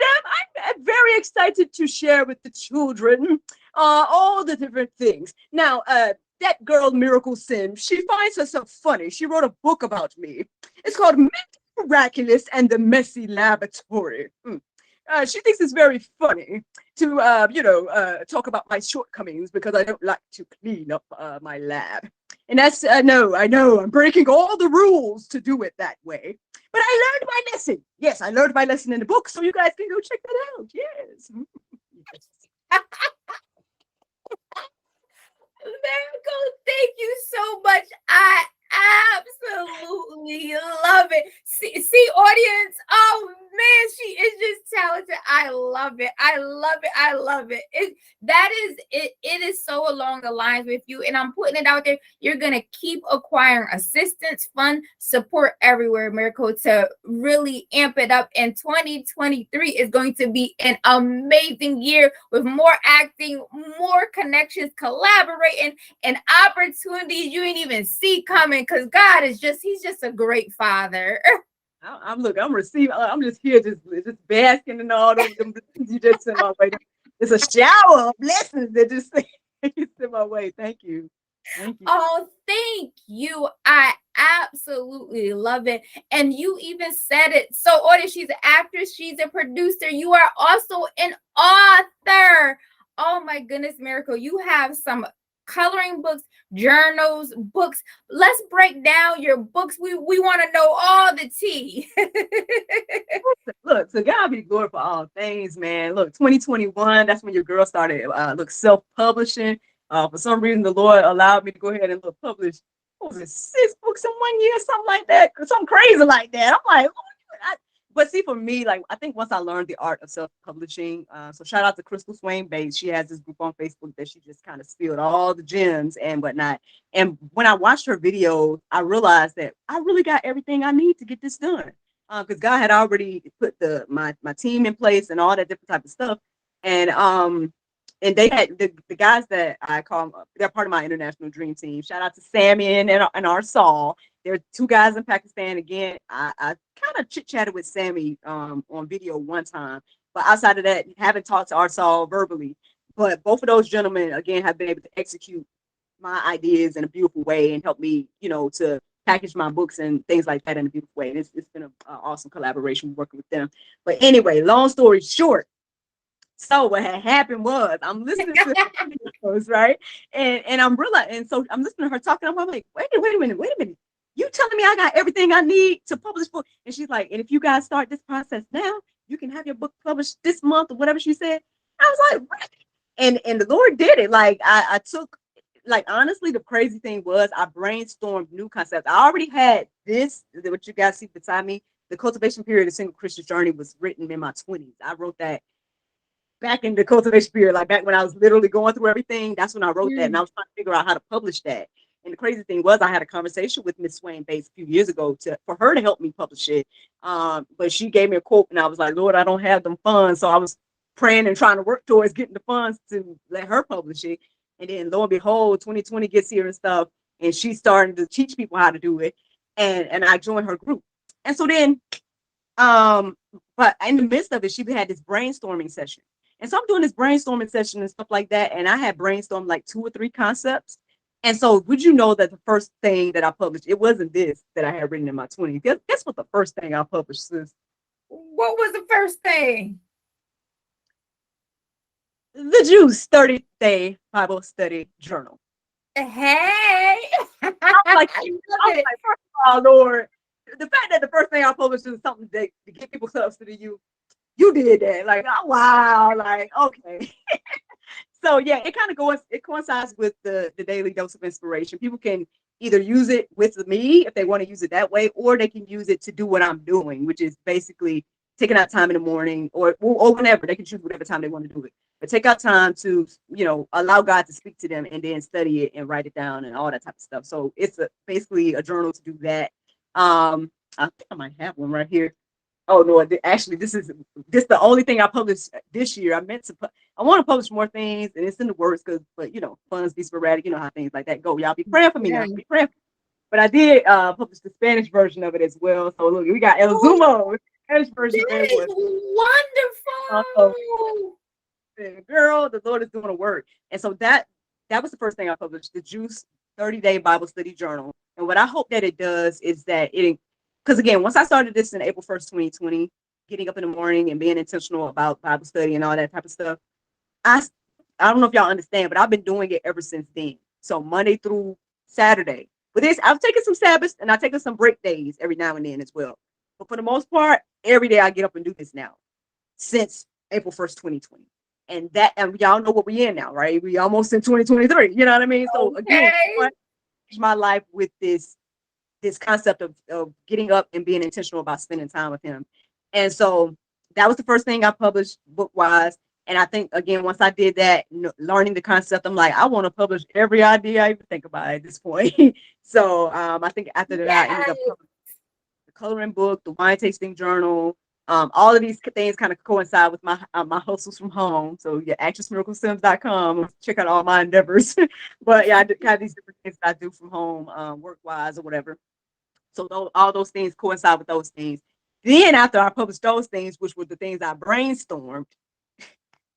I'm very excited to share with the children all the different things. Now, that girl Miracle Sim, she finds herself funny. She wrote a book about me. It's called Miraculous and the Messy Laboratory. She thinks it's very funny to, talk about my shortcomings because I don't like to clean up my lab. And that's, no, I know, I'm breaking all the rules to do it that way. But I learned my lesson. Yes, I learned my lesson in the book, so you guys can go check that out. Yes. Miracle, thank you so much. I absolutely love it. See, audience. Oh man, she is just talented. I love it. I love it. I love it. that is it. It is so along the lines with you, and I'm putting it out there. You're gonna keep acquiring assistance, fund, support everywhere, Miracle, to really amp it up. And 2023 is going to be an amazing year with more acting, more connections, collaborating, and opportunities you ain't even see coming. Because God is he's just a great father. I'm receiving. I'm just here, just basking in all them blessings you just sent my way. It's a shower of blessings that just sent my way. Thank you. Thank you. Oh, thank you. I absolutely love it. And you even said it. So, Audie, she's an actress, she's a producer. You are also an author. Oh my goodness, Miracle. You have some coloring books, journals, books. Let's break down your books. We want to know all the tea. Look, so God be glory for all things, man. Look, 2021, that's when your girl started self-publishing. For some reason, the Lord allowed me to go ahead and publish, what was it, 6 books in 1 year, something like that, something crazy like that. I'm like, but see, for me, like, I think once I learned the art of self-publishing, so shout out to Crystal Swain Bates. She has this group on Facebook that she just kind of spilled all the gems and whatnot. And when I watched her videos, I realized that I really got everything I need to get this done. Because God had already put my team in place and all that different type of stuff. And they had the guys that I call, they're part of my international dream team. Shout out to Sammy and our Saul. There are 2 guys in Pakistan. Again, I kind of chit-chatted with Sammy on video one time. But outside of that, haven't talked to our Saul verbally. But both of those gentlemen, again, have been able to execute my ideas in a beautiful way and help me, to package my books and things like that in a beautiful way. And it's been an awesome collaboration working with them. But anyway, long story short, so what had happened was I'm listening to videos, right? And I'm realizing, and so I'm listening to her talking. I'm like, wait a minute. You telling me I got everything I need to publish book? And she's like, and if you guys start this process now, you can have your book published this month or whatever she said. I was like, what? And the Lord did it. Like I took, like, honestly, the crazy thing was I brainstormed new concepts. I already had this, what you guys see beside me. The Cultivation Period of Single Christian Journey was written in my 20s. I wrote that back in the cultivation period, like back when I was literally going through everything. That's when I wrote that, and I was trying to figure out how to publish that. And the crazy thing was, I had a conversation with Miss Swain Bates a few years ago for her to help me publish it. But she gave me a quote, and I was like, Lord, I don't have them funds. So I was praying and trying to work towards getting the funds to let her publish it. And then lo and behold, 2020 gets here and stuff, and she's starting to teach people how to do it. And I joined her group. And so then, but in the midst of it, she had this brainstorming session. And so I'm doing this brainstorming session and stuff like that. And I had brainstormed like 2 or 3 concepts. And so would you know that the first thing that I published, it wasn't this that I had written in my 20s. Guess what the first thing I published, sis? What was the first thing? The Juice 30-day Bible Study Journal. Hey. I was like, first of all, Lord, the fact that the first thing I published is something that to get people close to you did that. Like, oh, wow, like, okay. So yeah, it coincides with the daily dose of inspiration. People can either use it with me if they want to use it that way, or they can use it to do what I'm doing, which is basically taking out time in the morning or whenever. They can choose whatever time they want to do it. But take out time to, allow God to speak to them and then study it and write it down and all that type of stuff. So it's basically a journal to do that. I think I might have one right here. Oh no! Actually, this is the only thing I published this year. I want to publish more things, and it's in the works but funds be sporadic. You know how things like that go. Y'all be praying for me now. Be praying. But I did publish the Spanish version of it as well. So look, we got El Zumo Spanish version. That is wonderful. Girl, the Lord is doing a work, and so that was the first thing I published, the Juice 30-day Bible Study Journal. And what I hope that it does is that because again, once I started this in April 1st, 2020, getting up in the morning and being intentional about Bible study and all that type of stuff, I don't know if y'all understand, but I've been doing it ever since then. So Monday through Saturday. But I've taken some Sabbaths and I've taken some break days every now and then as well. But for the most part, every day I get up and do this now since April 1st, 2020. And y'all know what we're in now, right? We almost in 2023. You know what I mean? So again, I changed my life with this concept of getting up and being intentional about spending time with him. And so that was the first thing I published book-wise. And I think again, once I did that, learning the concept, I'm like, I want to publish every idea I even think about at this point. So I think after that, I ended up Yes. the coloring book, the wine tasting journal. All of these things kind of coincide with my hustles from home. So yeah, actressmiraclesims.com. Check out all my endeavors. But yeah, I have these different things that I do from home, work wise or whatever. So all those things coincide with those things. Then after I published those things, which were the things I brainstormed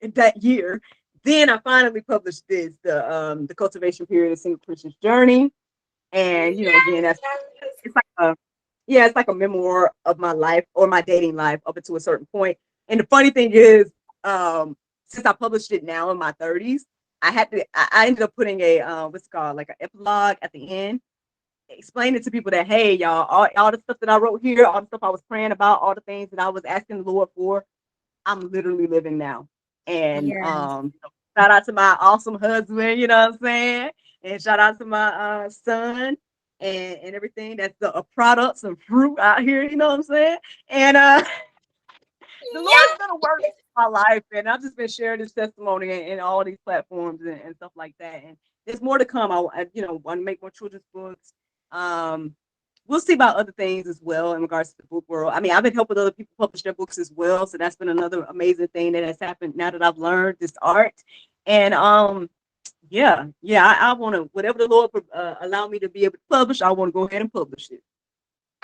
in that year, then I finally published the cultivation period of single Christian's journey. And again, that's Yes. it's like a yeah, it's like a memoir of my life or my dating life up until a certain point. And the funny thing is, since I published it now in my 30s, I ended up putting a what's it called, like an epilogue at the end, explaining to people that, hey, y'all, all the stuff that I wrote here, all the stuff I was praying about, all the things that I was asking the Lord for, I'm literally living now. And Yes. shout out to my awesome husband, you know what I'm saying? And shout out to my son and everything that's a product, some fruit out here, you know what I'm saying? And the Lord's Yes. gonna work in my life, and I've just been sharing this testimony in all these platforms and stuff like that. And there's more to come. Want to make more children's books. Um, we'll see about other things as well in regards to the book world. I mean, I've been helping other people publish their books as well, so that's been another amazing thing that has happened now that I've learned this art. And I want to, whatever the Lord allow me to be able to publish, I want to go ahead and publish it.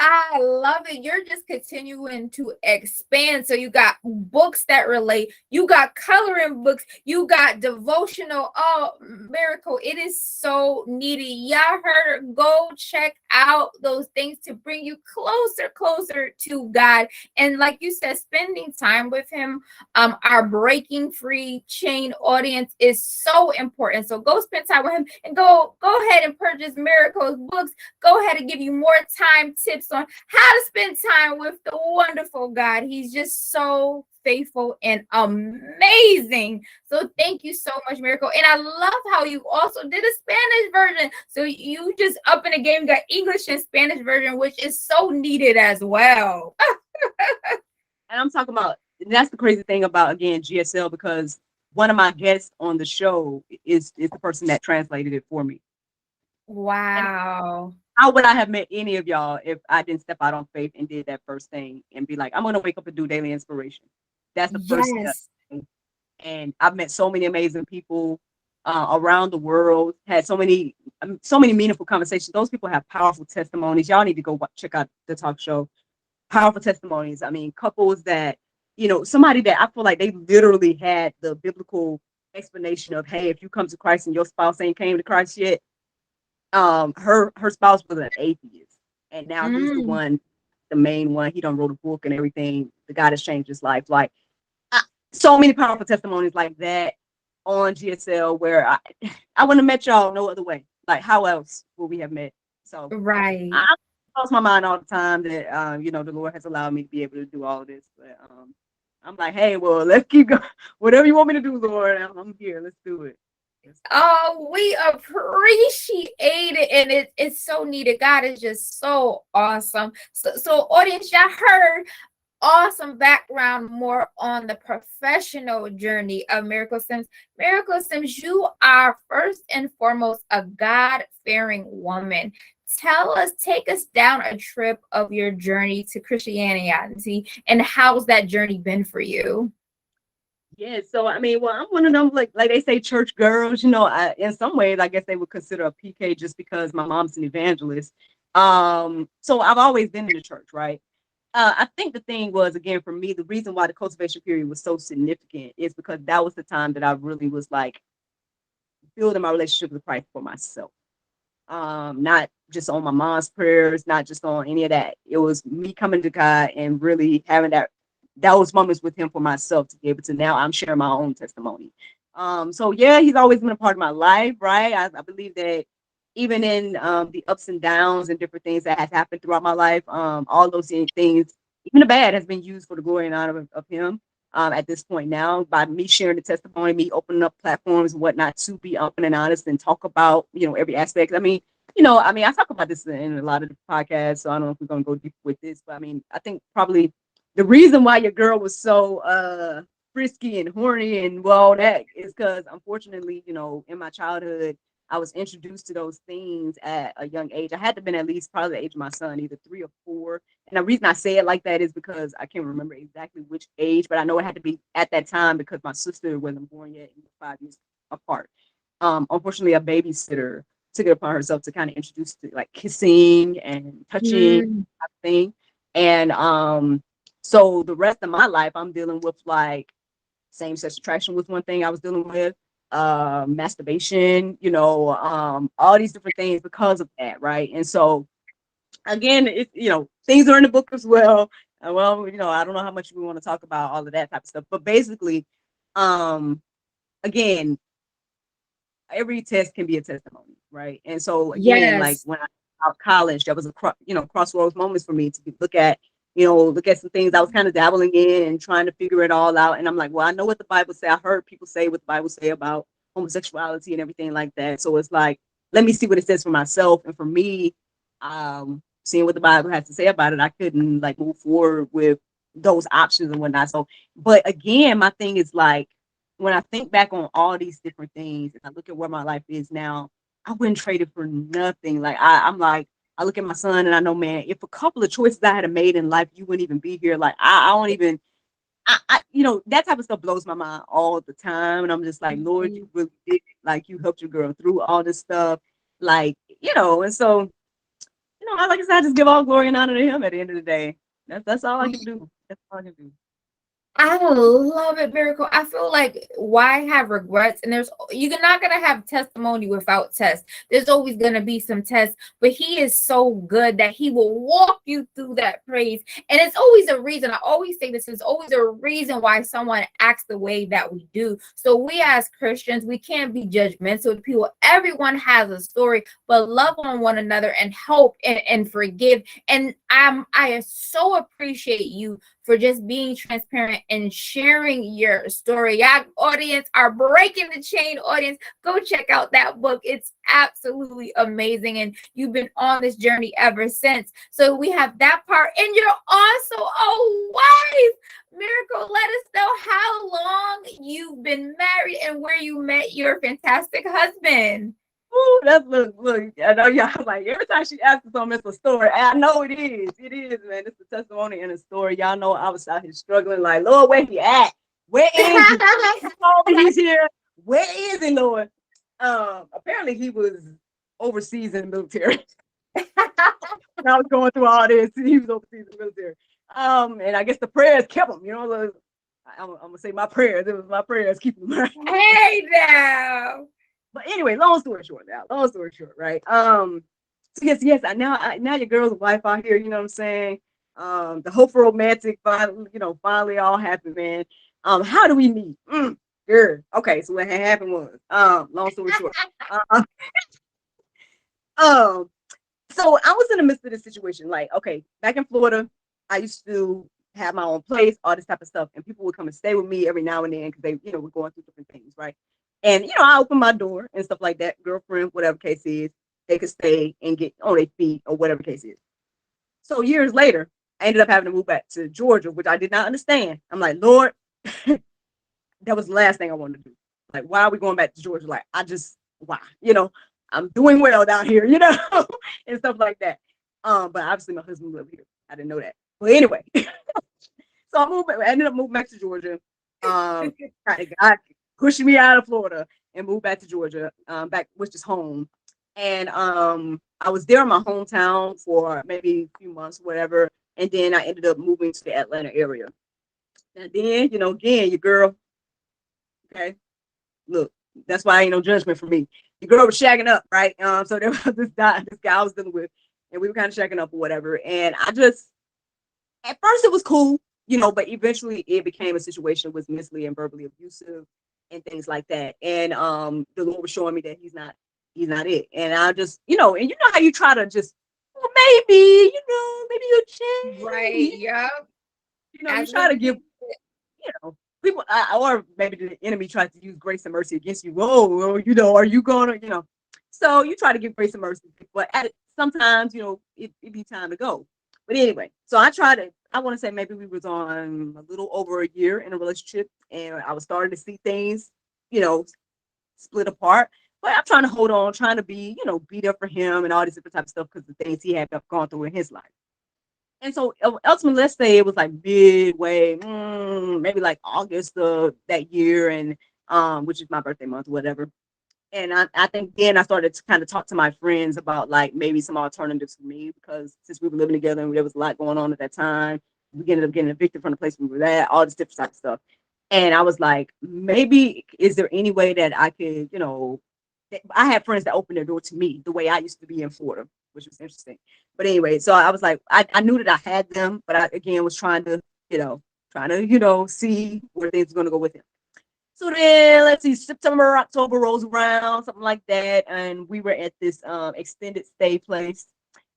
I love it. You're just continuing to expand. So you got books that relate. You got coloring books. You got devotional. Oh, miracle. It is so needed. Y'all heard her. Go check out those things to bring you closer to God. And like you said, spending time with him, our breaking free chain audience is so important. So go spend time with him and go ahead and purchase Miracle's books. Go ahead and give you more time tips on how to spend time with the wonderful God. He's just so faithful and amazing. So thank you so much, Miracle. And I love how you also did a Spanish version. So you just up in the game, got English and Spanish version, which is so needed as well. And I'm talking about, and that's the crazy thing about, again, GSL, because one of my guests on the show is the person that translated it for me. And Wow. how would I have met any of y'all if I didn't step out on faith and did that first thing and be like, I'm going to wake up and do daily inspiration? That's the first step. Yes. And I've met so many amazing people around the world, had so many meaningful conversations. Those people have powerful testimonies. Y'all need to go check out the talk show. Powerful testimonies. I mean, couples that, somebody that I feel like they literally had the biblical explanation of, hey, if you come to Christ and your spouse ain't came to Christ yet, her spouse was an atheist, and now he's the main one. He done wrote a book and everything. The God has changed his life. Like, so many powerful testimonies like that on GSL, where I wouldn't have met y'all no other way. Like, how else would we have met? So Right. I cross my mind all the time that the Lord has allowed me to be able to do all of this. But I'm like, hey, well, let's keep going. Whatever you want me to do, Lord, I'm here. Let's do it. Oh, we appreciate it, and it's so needed. God is just so awesome. So audience, y'all heard awesome background more on the professional journey of Miracle Sims. Miracle Sims, you are first and foremost a God-fearing woman. Take us down a trip of your journey to Christianity, and how's that journey been for you? Yeah, so I mean, well, I'm one of them, like they say, church girls. In some ways, I guess they would consider a PK just because my mom's an evangelist. So I've always been in the church, right? I think the thing was, again, for me, the reason why the cultivation period was so significant is because that was the time that I really was like building my relationship with Christ for myself. Not just on my mom's prayers, not just on any of that. It was me coming to God and really having those moments with him for myself to be able to, now I'm sharing my own testimony. So yeah, he's always been a part of my life, right? I believe that even in the ups and downs and different things that has happened throughout my life, all those things, even the bad, has been used for the glory and honor of him. At this point now, by me sharing the testimony, me opening up platforms and whatnot to be open and honest and talk about, every aspect. I talk about this in a lot of the podcasts, so I don't know if we're going to go deep with this, but I mean, I think probably the reason why your girl was so frisky and horny and well, that is because unfortunately, in my childhood, I was introduced to those things at a young age. I had to been at least probably the age of my son, either 3 or 4. And the reason I say it like that is because I can't remember exactly which age, but I know it had to be at that time because my sister wasn't born yet, and we were 5 years apart. Unfortunately, a babysitter took it upon herself to kind of introduce to like kissing and touching Mm, type thing. And so the rest of my life, I'm dealing with like same sex attraction was one thing I was dealing with, masturbation, all these different things because of that, right? And so again, things are in the book as well. Well, I don't know how much we want to talk about all of that type of stuff, but basically, um, again, every test can be a testimony, right? And so again, like yes. when I was out of college, that was crossroads moments for me to look at some things I was kind of dabbling in and trying to figure it all out. And I'm like, well, I know what the Bible say. I heard people say what the Bible say about homosexuality and everything like that. So it's like, let me see what it says for myself. And for me, seeing what the Bible has to say about it, I couldn't like move forward with those options and whatnot. So, but again, my thing is like, when I think back on all these different things and I look at where my life is now, I wouldn't trade it for nothing. Like I'm like, I look at my son and I know, man, if a couple of choices I had made in life, you wouldn't even be here. Like I don't even, that type of stuff blows my mind all the time. And I'm just like, Lord, you really did it. Like you helped your girl through all this stuff. Like, and so, like I said, I just give all glory and honor to him at the end of the day. That's all I can do. That's all I can do. I love it, Miracle. I feel like why have regrets? And you're not gonna have testimony without tests. There's always gonna be some tests, but he is so good that he will walk you through that praise. And it's always a reason. I always say this, is always a reason why someone acts the way that we do. So we as Christians, we can't be judgmental to people. Everyone has a story, but love on one another and help and forgive. And I so appreciate you for just being transparent and sharing your story. Y'all, audience, are breaking the chain. Audience, go check out that book. It's absolutely amazing. And you've been on this journey ever since. So we have that part. And you're also a wife. Miracle, let us know how long you've been married and where you met your fantastic husband. Ooh, that's look. I know y'all like every time she asks us something, it's a story. And I know it is. It is, man. It's a testimony and a story. Y'all know I was out here struggling, like, Lord, where he at? Where is he? He told me he's here. Where is he, Lord? Apparently he was overseas in the military. I was going through all this. He was overseas in the military. And I guess the prayers kept him, like, I'm gonna say my prayers. It was my prayers keeping him. Hey now. But anyway, long story short, right? So yes, now your girl's a wife out here, you know what I'm saying? The hope for romantic finally all happened, man. How do we meet? Girl. Okay, so what had happened was, long story short. So I was in the midst of this situation. Like, okay, back in Florida, I used to have my own place, all this type of stuff, and people would come and stay with me every now and then because they, were going through different things, right? And I open my door and stuff like that. Girlfriend, whatever case is, they could stay and get on their feet or whatever case is. So years later, I ended up having to move back to Georgia, which I did not understand. I'm like, Lord, that was the last thing I wanted to do. Like, why are we going back to Georgia? Like, why? I'm doing well down here, and stuff like that. But obviously my husband lived here. I didn't know that. But anyway, so I ended up moving back to Georgia. God pushing me out of Florida and moved back to Georgia, which is home. And I was there in my hometown for maybe a few months, whatever. And then I ended up moving to the Atlanta area. And then, again, your girl, okay, look, that's why ain't no judgment for me. Your girl was shagging up, right? So there was this guy I was dealing with, and we were kind of shagging up or whatever. And at first it was cool, but eventually it became a situation, was mentally and verbally abusive and things like that. And the Lord was showing me that he's not it. And I just, and you know how you try to just, well, maybe you'll change. Right. Yep. You try to give, people, or maybe the enemy tries to use grace and mercy against you. Whoa, are you gonna, so you try to give grace and mercy, but sometimes, it be time to go. But anyway, so I tried to, I want to say maybe we was on a little over a year in a relationship, and I was starting to see things, you know, split apart. But I'm trying to hold on, trying to be, be there for him and all this different type of stuff because the things he had gone through in his life. And so ultimately, let's say it was like midway, maybe like August of that year, and which is my birthday month, whatever. And I think then I started to kind of talk to my friends about like maybe some alternatives for me because since we were living together and there was a lot going on at that time, we ended up getting evicted from the place we were at, all this different type of stuff. And I was like, maybe is there any way that I could, I had friends that opened their door to me the way I used to be in Florida, which was interesting. But anyway, so I was like, I knew that I had them, but I again was trying to, see where things were going to go with it. So then let's see, September, October rolls around, something like that. And we were at this extended stay place.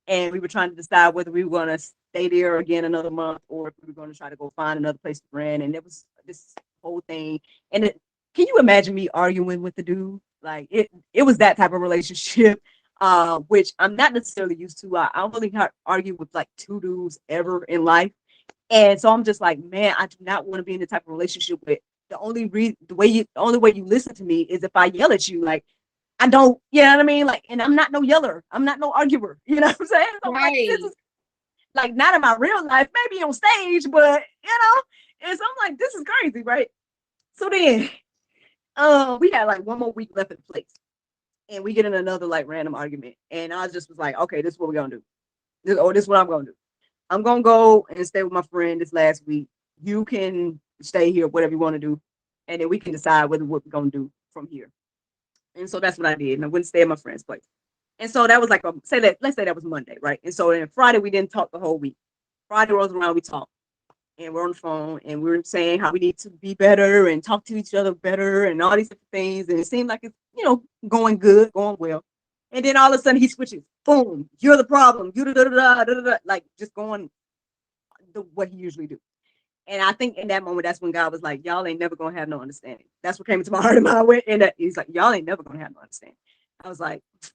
And we were trying to decide whether we were going to stay there again another month or if we were going to try to go find another place to rent. And it was this whole thing. And can you imagine me arguing with the dude? Like it was that type of relationship, which I'm not necessarily used to. I don't really argue with like two dudes ever in life. And so I'm just like, man, I do not want to be in the type of relationship with the only way you listen to me is if I yell at you. Like I don't, you know what I mean? Like, and I'm not no yeller. I'm not no arguer. You know what I'm saying? So I'm like, this Right. is like not in my real life, maybe on stage, but and so I'm like, this is crazy, right? So then we had like one more week left in the place. And we get in another like random argument. And I just was like, okay, this is what we're gonna do. This is what I'm gonna do. I'm gonna go and stay with my friend this last week. You can stay here, whatever you want to do, and then we can decide what we're gonna do from here. And so that's what I did. And I went to stay at my friend's place. And so that was like let's say that was Monday, right? And so then Friday we didn't talk the whole week. Friday rolls around, we talked. And we're on the phone and we're saying how we need to be better and talk to each other better and all these different things. And it seemed like it's, going good, going well. And then all of a sudden he switches. Boom, you're the problem. You like just going what he usually do. And I think in that moment, that's when God was like, y'all ain't never gonna have no understanding. That's what came into my heart and mind. And he's like, y'all ain't never gonna have no understanding. I was like, it's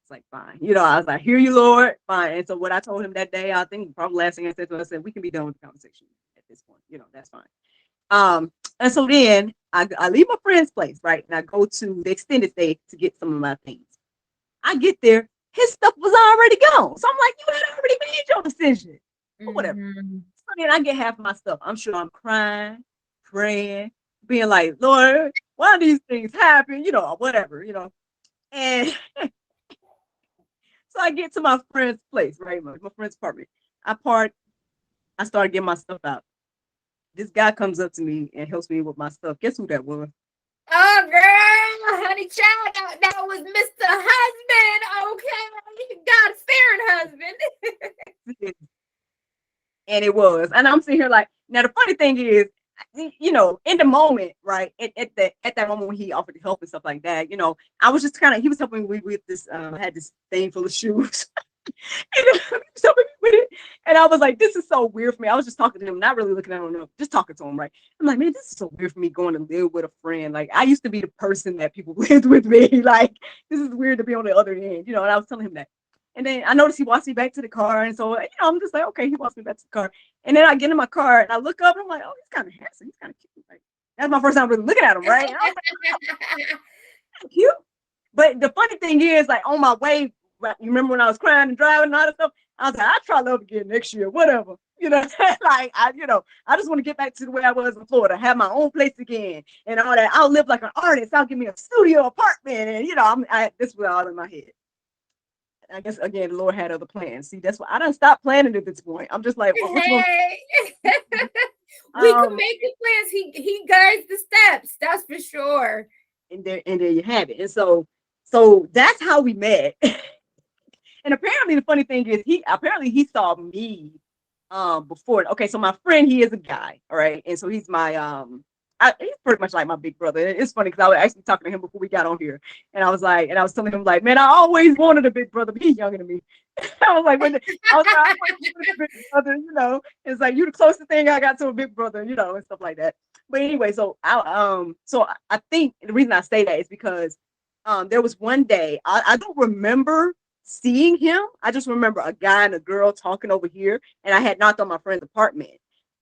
like, fine. I was like, hear you, Lord, fine. And so what I told him that day, I think probably last thing I said to him, I said, we can be done with the conversation at this point. That's fine. And so then I leave my friend's place, right? And I go to the extended stay to get some of my things. I get there, his stuff was already gone. So I'm like, you had already made your decision. Or whatever. So then I get half of my stuff. I'm sure I'm crying, praying, being like, Lord, why do these things happen? Or whatever, And so I get to my friend's place, right? My friend's apartment. I park. I started getting my stuff out. This guy comes up to me and helps me with my stuff. Guess who that was? Oh, girl, honey child, that was Mr. Husband, okay? God-fearing husband. And it was. And I'm sitting here like, now the funny thing is, in the moment, right, at that moment when he offered to help and stuff like that, I was just he was helping me with this, I had this thing full of shoes. And he was helping me with it. And I was like, this is so weird for me. I was just talking to him, not really looking at him, just talking to him, right? I'm like, man, this is so weird for me going to live with a friend. Like, I used to be the person that people lived with me. Like, this is weird to be on the other end, and I was telling him that. And then I noticed he walks me back to the car. And so, I'm just like, okay, he walks me back to the car. And then I get in my car and I look up and I'm like, oh, he's kind of handsome. He's kind of cute. Like, that's my first time really looking at him, right? And I was like, cute. But the funny thing is, like, on my way, you remember when I was crying and driving and all that stuff? I was like, I'll try love again next year, whatever. Like, I just want to get back to the way I was in Florida, have my own place again and all that. I'll live like an artist. I'll give me a studio apartment. And, this was all in my head. I guess again, the Lord had other plans. See, that's why I done stopped planning at this point. I'm just like, well, which one? We can make the plans. He guides the steps. That's for sure. And there you have it. And so that's how we met. And apparently, the funny thing is, he saw me before. Okay, so my friend, he is a guy, all right, and so he's my he's pretty much like my big brother. It's funny because I was actually talking to him before we got on here, and I was telling him like, man, I always wanted a big brother, but he's younger than me. I was like, I was a big brother, it's like you the closest thing I got to a big brother, and stuff like that. But anyway, so I think the reason I say that is because there was one day I don't remember seeing him. I just remember a guy and a girl talking over here, and I had knocked on my friend's apartment.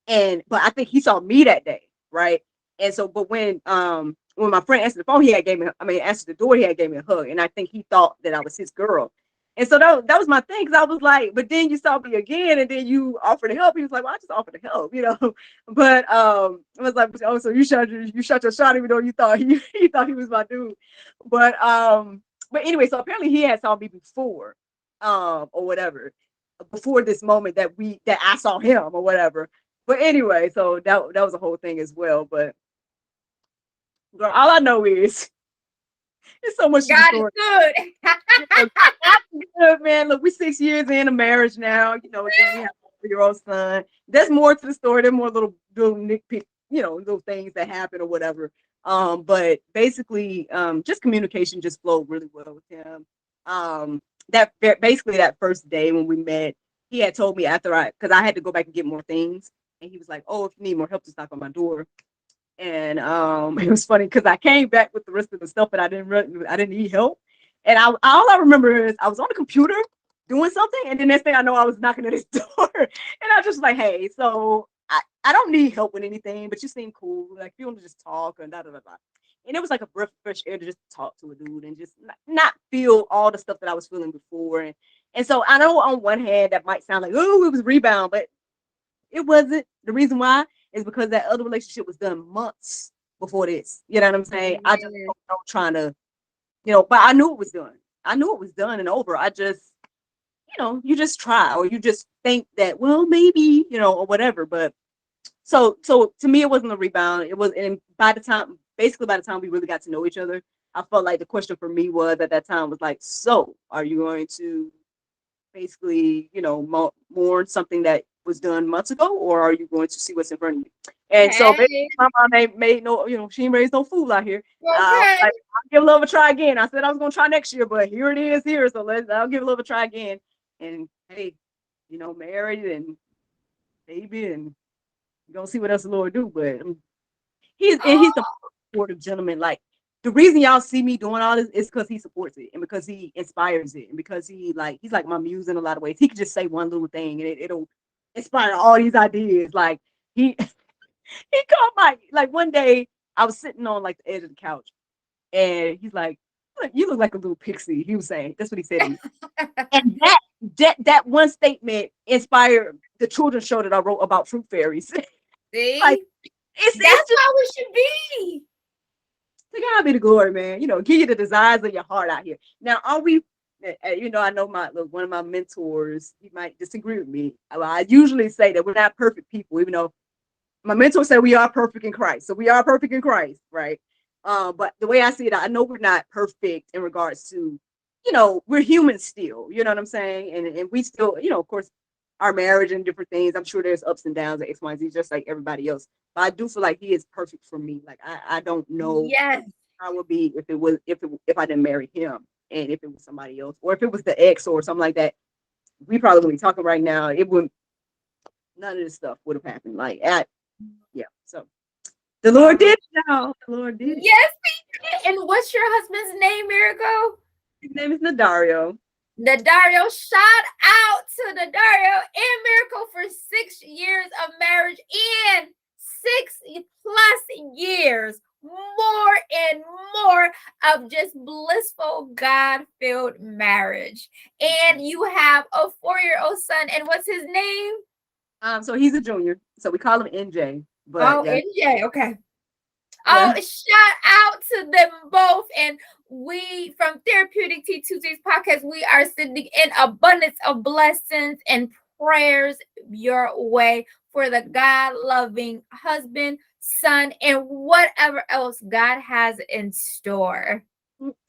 But I think he saw me that day, right? And so, but when my friend answered the phone, answered the door, he had gave me a hug, and I think he thought that I was his girl. And so that was my thing, because I was like, but then you saw me again, and then you offered to help. He was like, well, I just offered to help, you know. But I was like, oh, so you shot your shot, even though you thought he thought he was my dude. But anyway, so apparently he had saw me before, or whatever, before this moment that I saw him or whatever. But anyway, so that was a whole thing as well. But girl, all I know is there's so much to the God is story. good. Good, man. Look, we're 6 years into marriage now. You know, again, we have a 4-year-old son. There's more to the story. There's more little nitpick, little things that happen or whatever. But basically, just communication just flowed really well with him. Basically that first day when we met, he had told me because I had to go back and get more things, and he was like, "Oh, if you need more help, just knock on my door." And it was funny because I came back with the rest of the stuff, but I didn't need help. And all I remember is I was on the computer doing something, and the next thing I know, I was knocking at his door, and I was just like, "Hey, so I don't need help with anything, but you seem cool. Like, you want to just talk and da da da da." And it was like a breath of fresh air to just talk to a dude and just not feel all the stuff that I was feeling before. And so I know on one hand that might sound like, oh, it was rebound, but it wasn't. The reason why is because that other relationship was done months before this. You know what I'm saying? I just don't trying to, but I knew it was done. I knew it was done and over. I just, you just try, or you just think that, well, maybe, or whatever. But so to me, it wasn't a rebound. It was, and by the time we really got to know each other, I felt like the question for me was at that time was like, so are you going to basically, mourn something that was done months ago, or are you going to see what's in front of you? And so basically, my mom ain't made no, she ain't raised no fool out here. Okay. I'll give love a try again. I said I was gonna try next year, but here it is here. So I'll give love a try again. And hey, married and baby, and you're gonna see what else the Lord do. But he's the supportive gentleman. Like, the reason y'all see me doing all this is because he supports it, and because he inspires it, and because he's like my muse in a lot of ways. He could just say one little thing and it'll inspire all these ideas. Like, he called like one day I was sitting on like the edge of the couch, and he's like, "Look, you look like a little pixie." He was saying, that's what he said to me. And that one statement inspired the children's show that I wrote about fruit fairies. See? Like, that's how we should be. To God be the glory, man. Give you the desires of your heart out here. Now, are we? I know one of my mentors, he might disagree with me. I usually say that we're not perfect people, even though my mentor said we are perfect in Christ. So we are perfect in Christ, right? But the way I see it, I know we're not perfect in regards to, we're human still. You know what I'm saying? And we still, of course, our marriage and different things. I'm sure there's ups and downs at X, Y, Z, just like everybody else. But I do feel like he is perfect for me. Like, I don't know how it would be if I didn't marry him, and if it was somebody else, or if it was the ex or something like that. We probably wouldn't be talking right now. It wouldn't. None of this stuff would have happened. Like, yeah. So the Lord did it, y'all. The Lord did it. Yes, he did. And what's your husband's name, Miracle? His name is Nadario. Nadario, shout out to Nadario and Miracle for 6 years of marriage and 6+ years, more and more of just blissful, God-filled marriage. And you have a 4-year-old son, and what's his name? So he's a junior, so we call him NJ. But NJ, okay. Yeah. Oh, shout out to them both. And we from Therapeutic Tea Tuesdays podcast, we are sending in abundance of blessings and prayers your way for the God-loving husband, son, and whatever else God has in store.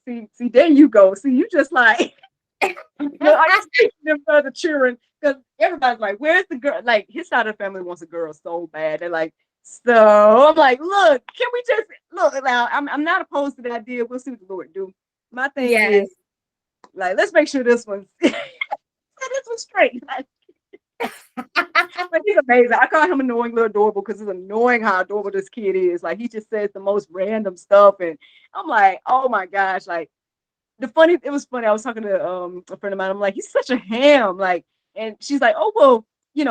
See, there you go. See, you just like I speak them for the children, because everybody's like, "Where's the girl?" Like, his side of the family wants a girl so bad. They're like, so I'm like, look, can we just look now? I'm not opposed to the idea. We'll see what the Lord do. My thing is, like, let's make sure this one's straight. But he's amazing. I call him annoying little adorable because it's annoying how adorable this kid is. Like, he just says the most random stuff, and I'm like, oh my gosh, like, it was funny. I was talking to a friend of mine. I'm like, he's such a ham. Like, and she's like, oh well,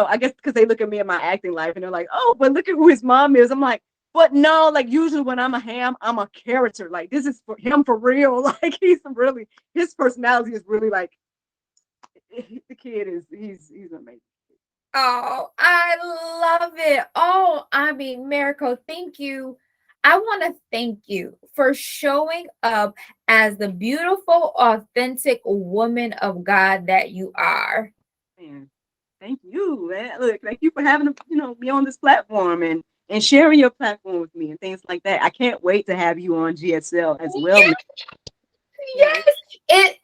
I guess because they look at me and my acting life, and they're like, oh, but look at who his mom is. I'm like, but no, like usually when I'm a ham, I'm a character. Like this is for him for real. Like his personality is really like the kid is he's amazing. Oh, I love it. Oh, I mean, Miracle, thank you. I want to thank you for showing up as the beautiful, authentic woman of God that you are. Man, thank you, man. Look, thank you for having me on this platform and sharing your platform with me and things like that. I can't wait to have you on GSL as well. Yes, Yeah, yes.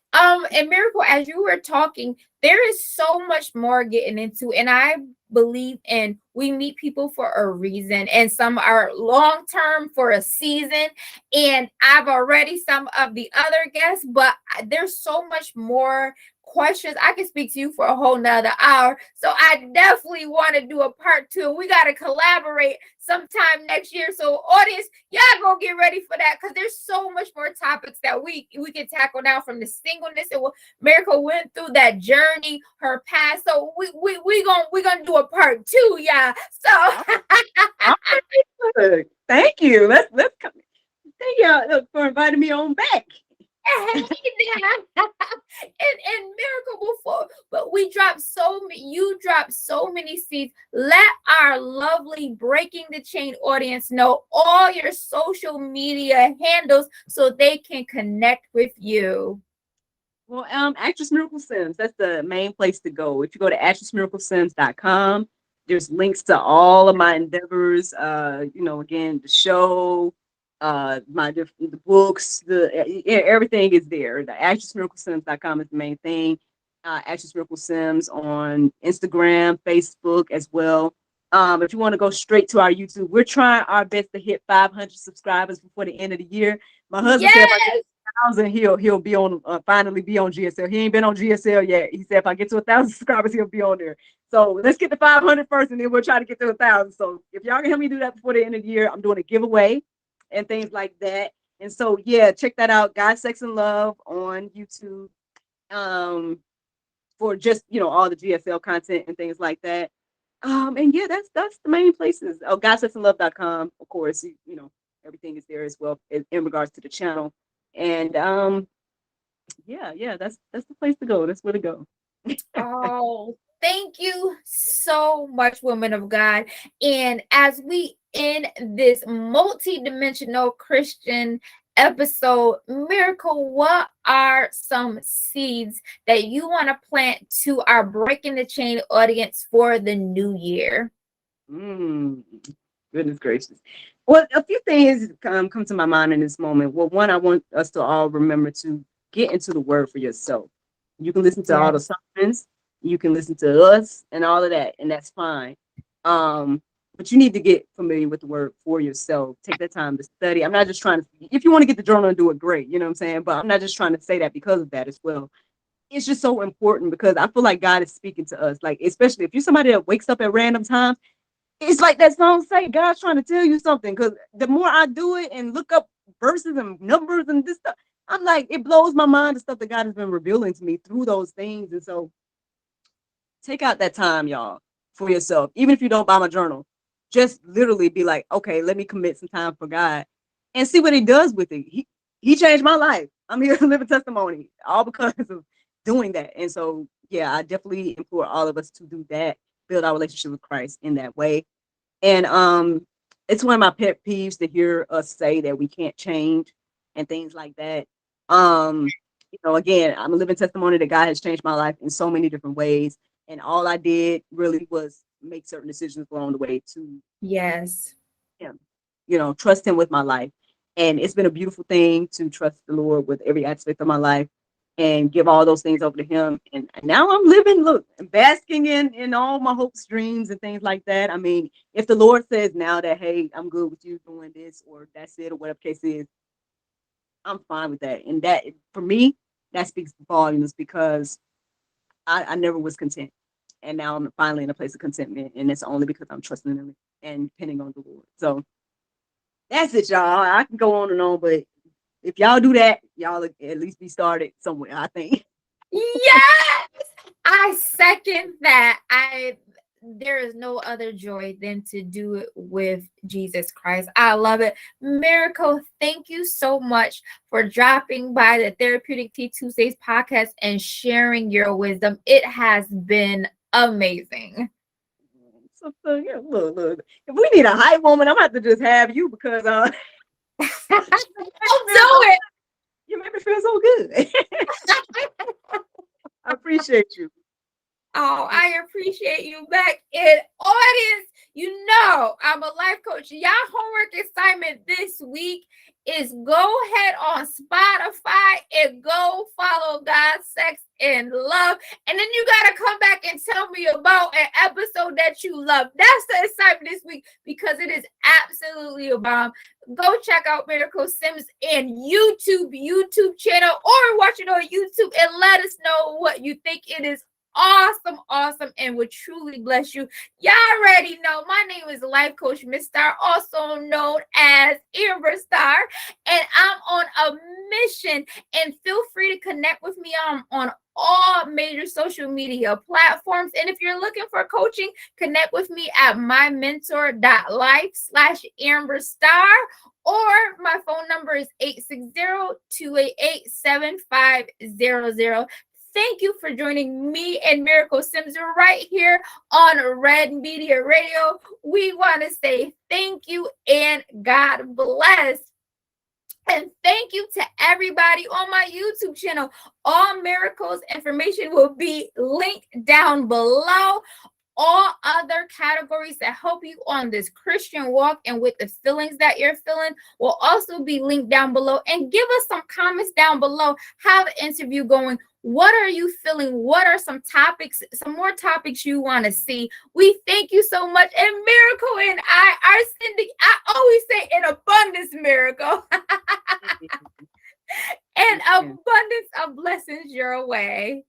And Miracle, as you were talking, there is so much more getting into, and I believe in we meet people for a reason, and some are long term for a season. And I've already some of the other guests, but there's so much more questions. I can speak to you for a whole nother hour. So I definitely want to do a part two. We got to collaborate sometime next year. So audience, y'all go get ready for that, because there's so much more topics that we can tackle now, from the singleness and what Miracle went through, that journey, her past. So we gonna do a part two, y'all. So good. Thank you. Let's come. Thank you for inviting me on back. and Miracle, before, but you dropped so many seeds. Let our lovely Breaking the Chain audience know all your social media handles so they can connect with you. Well, Actress Miracle Sims, that's the main place to go. If you go to actressmiraclesims.com, there's links to all of my endeavors. Again, the show, the books, everything is there. The actressmiraclesims.com is the main thing. Actress Miracle Sims on Instagram, Facebook as well. If you want to go straight to our YouTube, we're trying our best to hit 500 subscribers before the end of the year. My husband said if I get Yes. 1,000, he'll be on finally be on GSL. He ain't been on GSL yet. He said if I get to 1,000 subscribers, he'll be on there. So let's get to 500 first, and then we'll try to get to 1,000. So if y'all can help me do that before the end of the year, I'm doing a giveaway and things like that. And so yeah, check that out. God, Sex, and Love on YouTube. For just all the GSL content and things like that. And yeah, that's the main places. Oh, GodSexandLove.com, of course. Everything is there as well in regards to the channel. And yeah, that's the place to go. That's where to go. Oh, thank you so much, woman of God. And as we end this multidimensional Christian episode, Miracle, what are some seeds that you want to plant to our Breaking the Chain audience for the new year? Goodness gracious. Well, a few things come to my mind in this moment. Well, one, I want us to all remember to get into the word for yourself. You can listen to all the Yes. sermons, you can listen to us and all of that, and that's fine. But you need to get familiar with the word for yourself. Take that time to study. I'm not just trying to, if you want to get the journal and do it, great, you know what I'm saying? But I'm not just trying to say that because of that as well. It's just so important because I feel like God is speaking to us. Like, especially if you're somebody that wakes up at random times, it's like that song say, God's trying to tell you something. Because the more I do it and look up verses and numbers and this stuff, I'm like, it blows my mind the stuff that God has been revealing to me through those things. And so take out that time, y'all, for yourself. Even if you don't buy my journal, just literally be like, okay, let me commit some time for God and see what he does with it. He changed my life. I'm here to live a testimony, all because of doing that. And so, yeah, I definitely implore all of us to do that, build our relationship with Christ in that way. And it's one of my pet peeves to hear us say that we can't change and things like that. Again, I'm a living testimony that God has changed my life in so many different ways. And all I did really was make certain decisions along the way to Yes. him, trust him with my life. And it's been a beautiful thing to trust the Lord with every aspect of my life and give all those things over to him. And now I'm living, look, basking in all my hopes, dreams, and things like that. I mean, if the Lord says now that, hey, I'm good with you doing this, or that's it, or whatever case is, I'm fine with that. And that, for me, that speaks volumes because I never was content. And now I'm finally in a place of contentment. And it's only because I'm trusting him and depending on the Lord. So that's it, y'all. I can go on and on, but if y'all do that, y'all at least be started somewhere, I think. Yes, I second that. There is no other joy than to do it with Jesus Christ. I love it. Miracle, thank you so much for dropping by the Therapeutic Tea Tuesdays podcast and sharing your wisdom. It has been amazing. So, yeah, look. If we need a hype woman, I'm gonna have to just have you because I'll do it. You make me feel so good. I appreciate you. Oh, I appreciate you back in audience. You know, I'm a life coach. Y'all homework assignment this week is go ahead on Spotify and go follow God, Sex, and Love. And then you got to come back and tell me about an episode that you love. That's the assignment this week because it is absolutely a bomb. Go check out Miracle Sims and YouTube channel or watch it on YouTube and let us know what you think. It is awesome, and would truly bless you. Y'all already know my name is Life Coach Miss Star, also known as Amber Star, and I'm on a mission. And feel free to connect with me on all major social media platforms. And if you're looking for coaching, connect with me at mymentor.life/Amber Star, or my phone number is 860-288-7500. Thank you for joining me and Miracle Sims right here on Red Media Radio. We want to say thank you and God bless. And thank you to everybody on my YouTube channel. All Miracles information will be linked down below. All other categories that help you on this Christian walk and with the feelings that you're feeling will also be linked down below. And give us some comments down below. How the interview going? What are you feeling? What are some more topics you want to see? We thank you so much. And Miracle and I are sending, I always say an abundance, Miracle. And abundance of blessings your way.